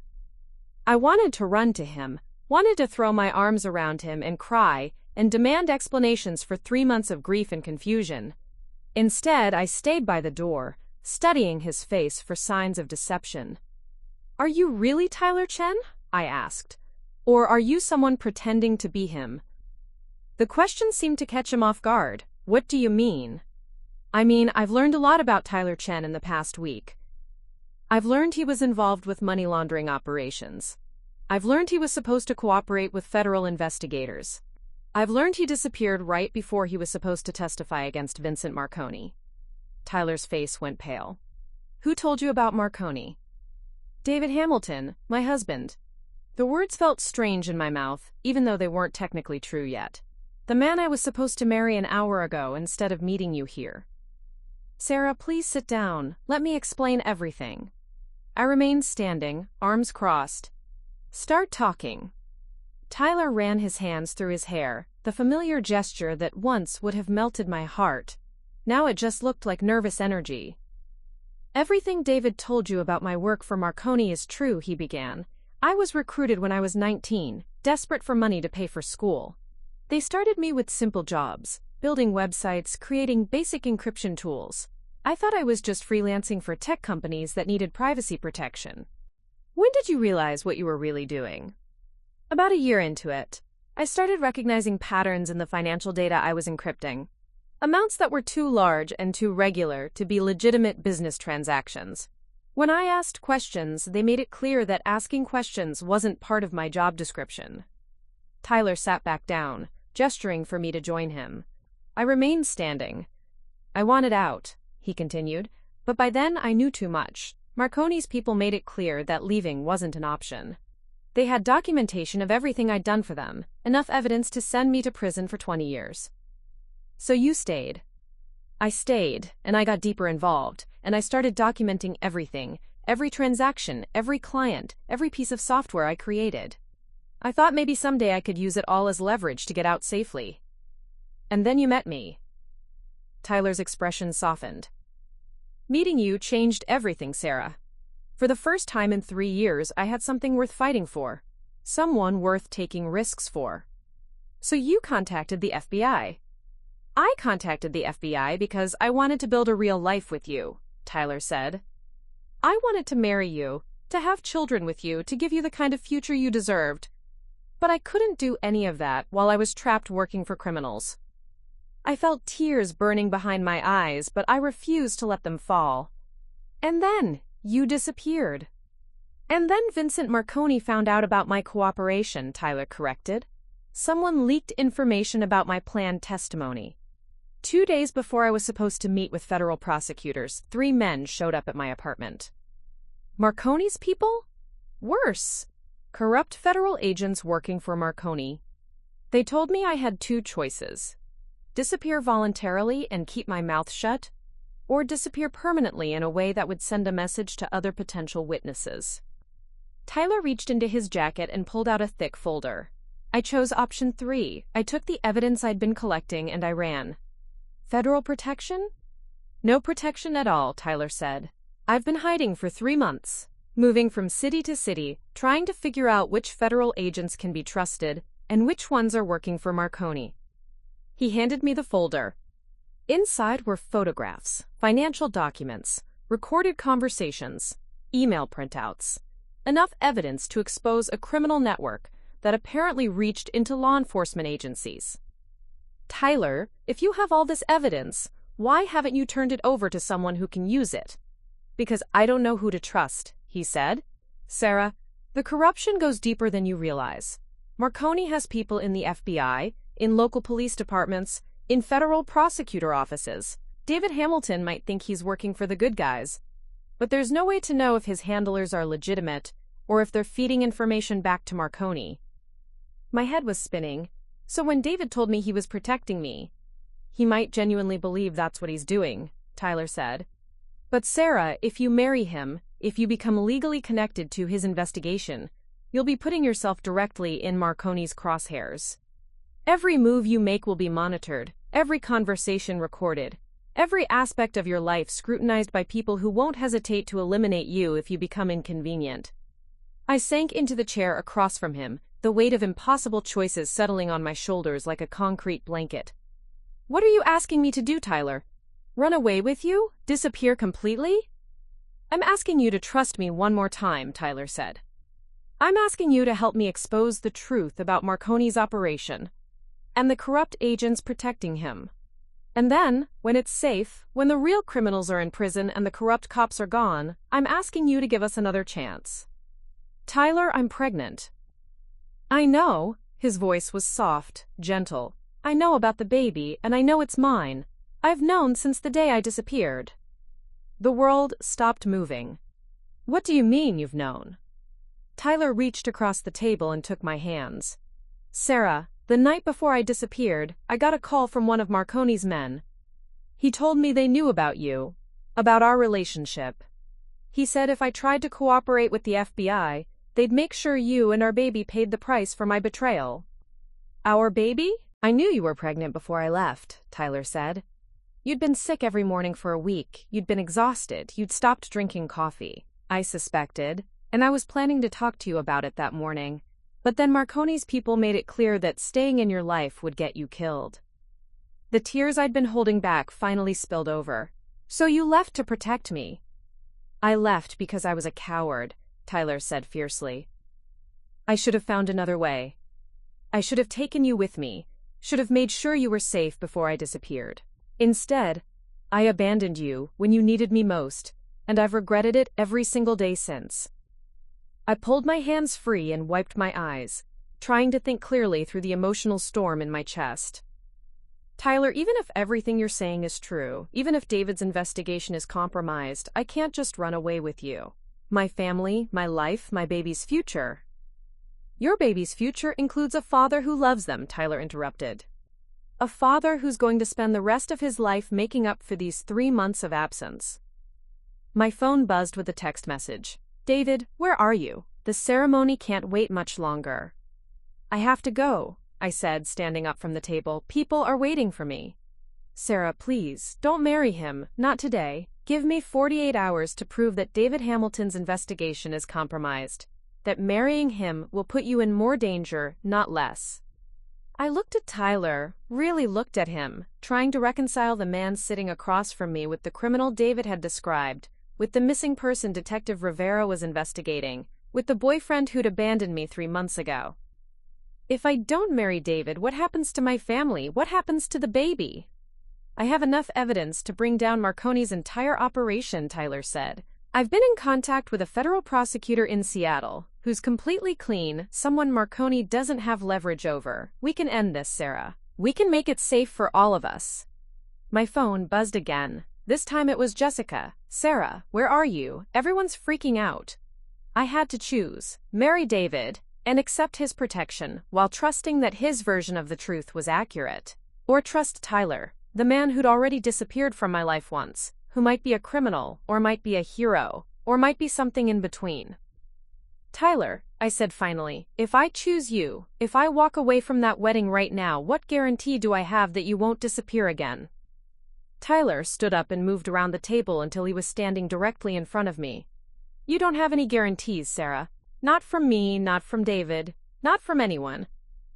I wanted to run to him, wanted to throw my arms around him and cry, and demand explanations for 3 months of grief and confusion. Instead, I stayed by the door, studying his face for signs of deception. "Are you really Tyler Chen?" I asked. "Or are you someone pretending to be him?" The question seemed to catch him off guard. "What do you mean?" "I mean, I've learned a lot about Tyler Chen in the past week. I've learned he was involved with money laundering operations. I've learned he was supposed to cooperate with federal investigators. I've learned he disappeared right before he was supposed to testify against Vincent Marconi." Tyler's face went pale. "Who told you about Marconi?" "David Hamilton, my husband." The words felt strange in my mouth, even though they weren't technically true yet. "The man I was supposed to marry an hour ago instead of meeting you here." "Sarah, please sit down. Let me explain everything." I remained standing, arms crossed. "Start talking." Tyler ran his hands through his hair, the familiar gesture that once would have melted my heart. Now it just looked like nervous energy. "Everything David told you about my work for Marconi is true," he began. "I was recruited when I was 19, desperate for money to pay for school. They started me with simple jobs, building websites, creating basic encryption tools. I thought I was just freelancing for tech companies that needed privacy protection." "When did you realize what you were really doing?" "About a year into it. I started recognizing patterns in the financial data I was encrypting. Amounts that were too large and too regular to be legitimate business transactions. When I asked questions, they made it clear that asking questions wasn't part of my job description." Tyler sat back down, gesturing for me to join him. I remained standing. "I wanted out," he continued, "but by then I knew too much. Marconi's people made it clear that leaving wasn't an option. They had documentation of everything I'd done for them, enough evidence to send me to prison for 20 years. "So you stayed." "I stayed, and I got deeper involved, and I started documenting everything, every transaction, every client, every piece of software I created. I thought maybe someday I could use it all as leverage to get out safely. And then you met me." Tyler's expression softened. "Meeting you changed everything, Sarah. For the first time in 3 years, I had something worth fighting for. Someone worth taking risks for." "So you contacted the FBI." "I contacted the FBI because I wanted to build a real life with you," Tyler said. "I wanted to marry you, to have children with you, to give you the kind of future you deserved. But I couldn't do any of that while I was trapped working for criminals." I felt tears burning behind my eyes, but I refused to let them fall. "And then you disappeared." "And then Vincent Marconi found out about my cooperation," Tyler corrected. "Someone leaked information about my planned testimony. 2 days before I was supposed to meet with federal prosecutors, 3 men showed up at my apartment." "Marconi's people?" "Worse. Corrupt federal agents working for Marconi. They told me I had two choices: disappear voluntarily and keep my mouth shut, or disappear permanently in a way that would send a message to other potential witnesses. Tyler reached into his jacket and pulled out a thick folder. I chose option 3. I took the evidence I'd been collecting and I ran. Federal protection? No protection at all, Tyler said. I've been hiding for 3 months, moving from city to city, trying to figure out which federal agents can be trusted and which ones are working for Marconi. He handed me the folder. Inside were photographs, financial documents, recorded conversations, email printouts, enough evidence to expose a criminal network that apparently reached into law enforcement agencies. Tyler, if you have all this evidence, why haven't you turned it over to someone who can use it? Because I don't know who to trust, he said. Sarah, the corruption goes deeper than you realize. Marconi has people in the FBI, in local police departments, in federal prosecutor offices. David Hamilton might think he's working for the good guys, but there's no way to know if his handlers are legitimate or if they're feeding information back to Marconi. My head was spinning, so when David told me he was protecting me, he might genuinely believe that's what he's doing, Tyler said. But Sarah, if you marry him, if you become legally connected to his investigation, you'll be putting yourself directly in Marconi's crosshairs. Every move you make will be monitored, every conversation recorded, every aspect of your life scrutinized by people who won't hesitate to eliminate you if you become inconvenient. I sank into the chair across from him, the weight of impossible choices settling on my shoulders like a concrete blanket. What are you asking me to do, Tyler? Run away with you? Disappear completely? I'm asking you to trust me one more time, Tyler said. I'm asking you to help me expose the truth about Marconi's operation and the corrupt agents protecting him. And then, when it's safe, when the real criminals are in prison and the corrupt cops are gone, I'm asking you to give us another chance. Tyler, I'm pregnant. I know, his voice was soft, gentle. I know about the baby, and I know it's mine. I've known since the day I disappeared. The world stopped moving. What do you mean you've known? Tyler reached across the table and took my hands. Sarah, the night before I disappeared, I got a call from one of Marconi's men. He told me they knew about you, about our relationship. He said if I tried to cooperate with the FBI, they'd make sure you and our baby paid the price for my betrayal. Our baby? I knew you were pregnant before I left, Tyler said. You'd been sick every morning for a week, you'd been exhausted, you'd stopped drinking coffee. I suspected, and I was planning to talk to you about it that morning. But then Marconi's people made it clear that staying in your life would get you killed. The tears I'd been holding back finally spilled over. So you left to protect me. I left because I was a coward, Tyler said fiercely. I should have found another way. I should have taken you with me, should have made sure you were safe before I disappeared. Instead, I abandoned you when you needed me most, and I've regretted it every single day since. I pulled my hands free and wiped my eyes, trying to think clearly through the emotional storm in my chest. Tyler, even if everything you're saying is true, even if David's investigation is compromised, I can't just run away with you. My family, my life, my baby's future. Your baby's future includes a father who loves them, Tyler interrupted. A father who's going to spend the rest of his life making up for these 3 months of absence. My phone buzzed with a text message. David, where are you? The ceremony can't wait much longer. I have to go, I said, standing up from the table. People are waiting for me. Sarah, please, don't marry him, not today. Give me 48 hours to prove that David Hamilton's investigation is compromised, that marrying him will put you in more danger, not less. I looked at Tyler, really looked at him, trying to reconcile the man sitting across from me with the criminal David had described, with the missing person Detective Rivera was investigating, with the boyfriend who'd abandoned me 3 months ago. If I don't marry David, what happens to my family? What happens to the baby? I have enough evidence to bring down Marconi's entire operation, Tyler said. I've been in contact with a federal prosecutor in Seattle, who's completely clean, someone Marconi doesn't have leverage over. We can end this, Sarah. We can make it safe for all of us. My phone buzzed again. This time it was Jessica. Sarah, where are you? Everyone's freaking out. I had to choose. Marry David, and accept his protection while trusting that his version of the truth was accurate. Or trust Tyler, the man who'd already disappeared from my life once, who might be a criminal, or might be a hero, or might be something in between. Tyler, I said finally, if I choose you, if I walk away from that wedding right now, what guarantee do I have that you won't disappear again? Tyler stood up and moved around the table until he was standing directly in front of me. You don't have any guarantees, Sarah. Not from me, not from David, not from anyone.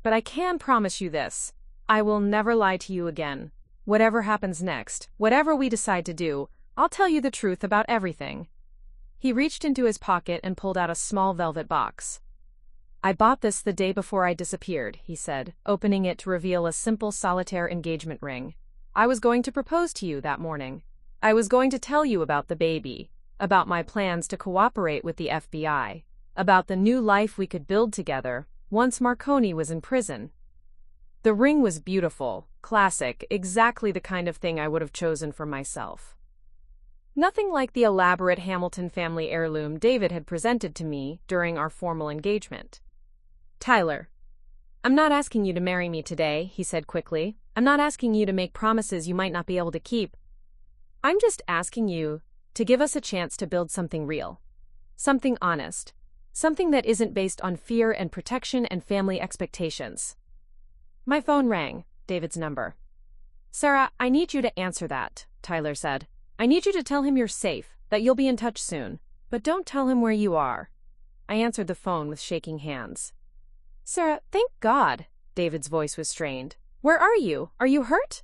But I can promise you this. I will never lie to you again. Whatever happens next, whatever we decide to do, I'll tell you the truth about everything. He reached into his pocket and pulled out a small velvet box. I bought this the day before I disappeared, he said, opening it to reveal a simple solitaire engagement ring. I was going to propose to you that morning. I was going to tell you about the baby, about my plans to cooperate with the FBI, about the new life we could build together once Marconi was in prison. The ring was beautiful, classic, exactly the kind of thing I would have chosen for myself. Nothing like the elaborate Hamilton family heirloom David had presented to me during our formal engagement. Tyler, I'm not asking you to marry me today, he said quickly. I'm not asking you to make promises you might not be able to keep. I'm just asking you to give us a chance to build something real, something honest, something that isn't based on fear and protection and family expectations. My phone rang, David's number. Sarah, I need you to answer that, Tyler said. I need you to tell him you're safe, that you'll be in touch soon, but don't tell him where you are. I answered the phone with shaking hands. Sarah, thank God, David's voice was strained. Where are you? Are you hurt?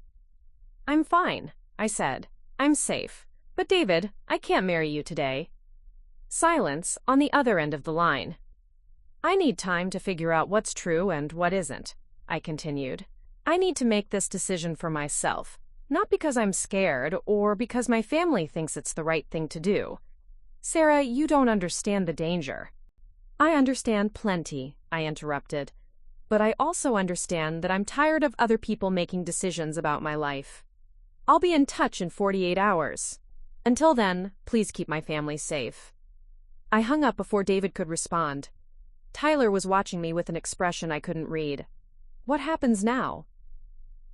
I'm fine, I said. I'm safe. But David, I can't marry you today. Silence on the other end of the line. I need time to figure out what's true and what isn't, I continued. I need to make this decision for myself. Not because I'm scared or because my family thinks it's the right thing to do. Sarah, you don't understand the danger. I understand plenty, I interrupted. But I also understand that I'm tired of other people making decisions about my life. I'll be in touch in 48 hours. Until then, please keep my family safe. I hung up before David could respond. Tyler was watching me with an expression I couldn't read. What happens now?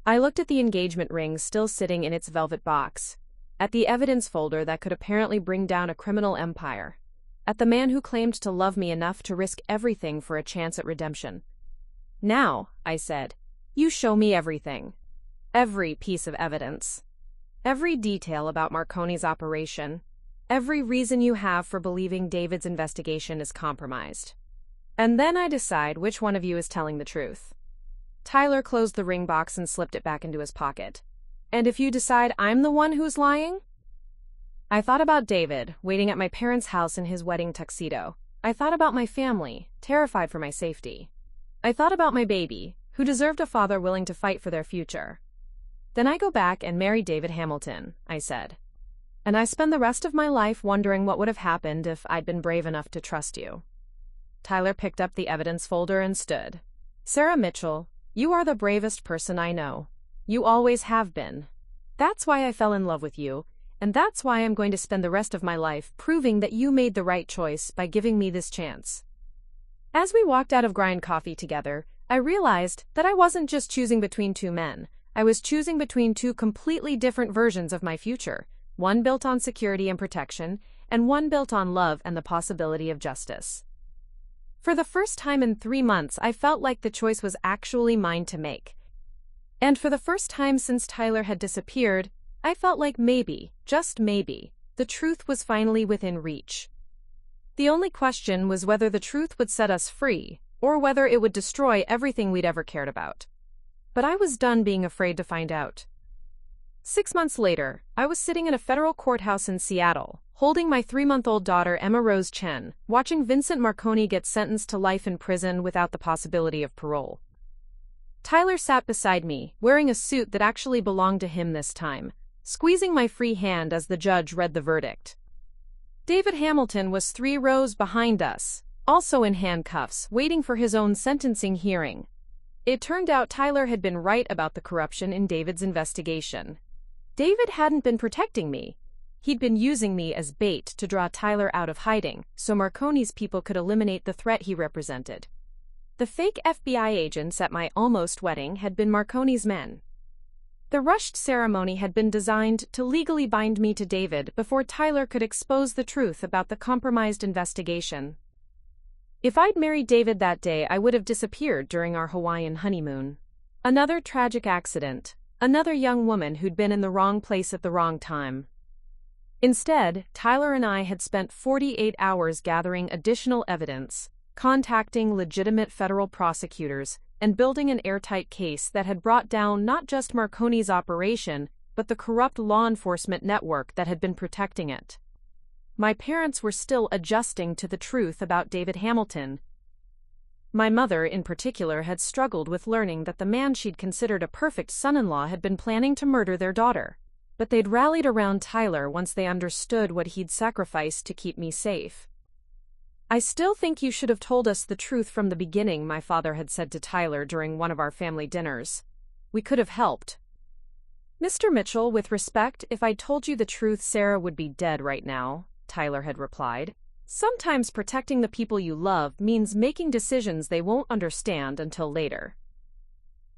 I looked at the engagement ring still sitting in its velvet box, at the evidence folder that could apparently bring down a criminal empire, at the man who claimed to love me enough to risk everything for a chance at redemption. Now, I said, you show me everything. Every piece of evidence. Every detail about Marconi's operation. Every reason you have for believing David's investigation is compromised. And then I decide which one of you is telling the truth. Tyler closed the ring box and slipped it back into his pocket. And if you decide I'm the one who's lying? I thought about David, waiting at my parents' house in his wedding tuxedo. I thought about my family, terrified for my safety. I thought about my baby, who deserved a father willing to fight for their future. Then I go back and marry David Hamilton, I said. And I spend the rest of my life wondering what would have happened if I'd been brave enough to trust you. Tyler picked up the evidence folder and stood. Sarah Mitchell, you are the bravest person I know. You always have been. That's why I fell in love with you, and that's why I'm going to spend the rest of my life proving that you made the right choice by giving me this chance. As we walked out of Grind Coffee together, I realized that I wasn't just choosing between two men. I was choosing between two completely different versions of my future, one built on security and protection, and one built on love and the possibility of justice. For the first time in 3 months, I felt like the choice was actually mine to make. And for the first time since Tyler had disappeared, I felt like maybe, just maybe, the truth was finally within reach. The only question was whether the truth would set us free, or whether it would destroy everything we'd ever cared about. But I was done being afraid to find out. 6 months later, I was sitting in a federal courthouse in Seattle, holding my 3-month-old daughter Emma Rose Chen, watching Vincent Marconi get sentenced to life in prison without the possibility of parole. Tyler sat beside me, wearing a suit that actually belonged to him this time, squeezing my free hand as the judge read the verdict. David Hamilton was 3 rows behind us, also in handcuffs, waiting for his own sentencing hearing. It turned out Tyler had been right about the corruption in David's investigation. David hadn't been protecting me. He'd been using me as bait to draw Tyler out of hiding, so Marconi's people could eliminate the threat he represented. The fake FBI agents at my almost wedding had been Marconi's men. The rushed ceremony had been designed to legally bind me to David before Tyler could expose the truth about the compromised investigation. If I'd married David that day, I would have disappeared during our Hawaiian honeymoon. Another tragic accident, another young woman who'd been in the wrong place at the wrong time. Instead, Tyler and I had spent 48 hours gathering additional evidence, contacting legitimate federal prosecutors, and building an airtight case that had brought down not just Marconi's operation, but the corrupt law enforcement network that had been protecting it. My parents were still adjusting to the truth about David Hamilton. My mother, in particular, had struggled with learning that the man she'd considered a perfect son-in-law had been planning to murder their daughter. But they'd rallied around Tyler once they understood what he'd sacrificed to keep me safe. "I still think you should have told us the truth from the beginning," my father had said to Tyler during one of our family dinners. "We could have helped." "Mr. Mitchell, with respect, if I'd told you the truth, Sarah would be dead right now," Tyler had replied. "Sometimes protecting the people you love means making decisions they won't understand until later."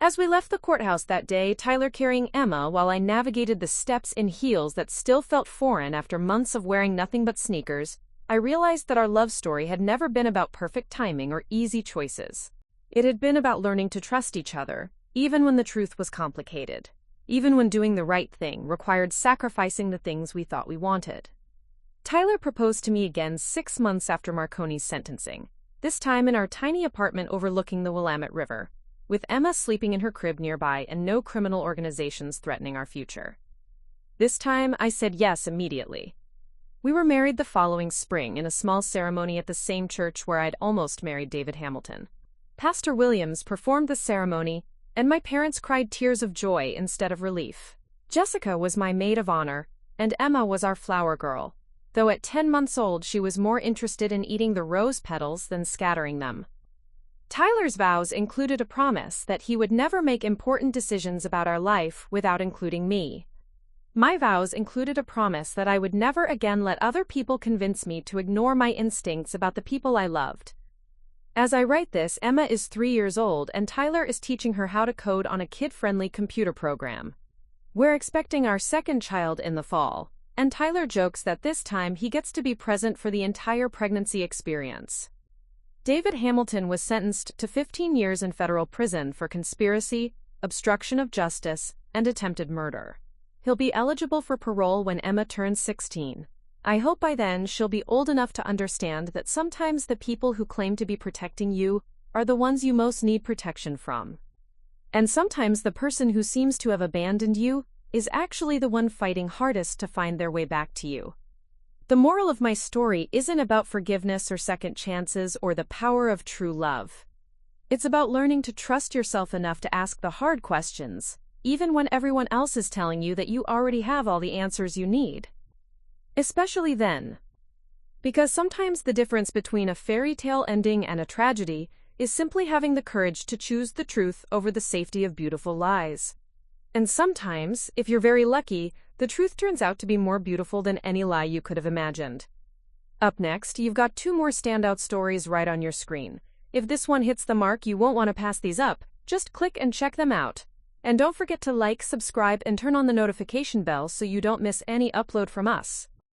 As we left the courthouse that day, Tyler carrying Emma while I navigated the steps in heels that still felt foreign after months of wearing nothing but sneakers, I realized that our love story had never been about perfect timing or easy choices. It had been about learning to trust each other, even when the truth was complicated, even when doing the right thing required sacrificing the things we thought we wanted. Tyler proposed to me again 6 months after Marconi's sentencing, this time in our tiny apartment overlooking the Willamette River, with Emma sleeping in her crib nearby and no criminal organizations threatening our future. This time, I said yes immediately. We were married the following spring in a small ceremony at the same church where I'd almost married David Hamilton. Pastor Williams performed the ceremony, and my parents cried tears of joy instead of relief. Jessica was my maid of honor, and Emma was our flower girl, though at 10 months old she was more interested in eating the rose petals than scattering them. Tyler's vows included a promise that he would never make important decisions about our life without including me. My vows included a promise that I would never again let other people convince me to ignore my instincts about the people I loved. As I write this, Emma is 3 years old and Tyler is teaching her how to code on a kid-friendly computer program. We're expecting our second child in the fall, and Tyler jokes that this time he gets to be present for the entire pregnancy experience. David Hamilton was sentenced to 15 years in federal prison for conspiracy, obstruction of justice, and attempted murder. He'll be eligible for parole when Emma turns 16. I hope by then she'll be old enough to understand that sometimes the people who claim to be protecting you are the ones you most need protection from. And sometimes the person who seems to have abandoned you is actually the one fighting hardest to find their way back to you. The moral of my story isn't about forgiveness or second chances or the power of true love. It's about learning to trust yourself enough to ask the hard questions, even when everyone else is telling you that you already have all the answers you need. Especially then. Because sometimes the difference between a fairy tale ending and a tragedy is simply having the courage to choose the truth over the safety of beautiful lies. And sometimes, if you're very lucky, the truth turns out to be more beautiful than any lie you could have imagined. Up next, you've got 2 more standout stories right on your screen. If this one hits the mark, you won't want to pass these up. Just click and check them out. And don't forget to like, subscribe, and turn on the notification bell so you don't miss any upload from us.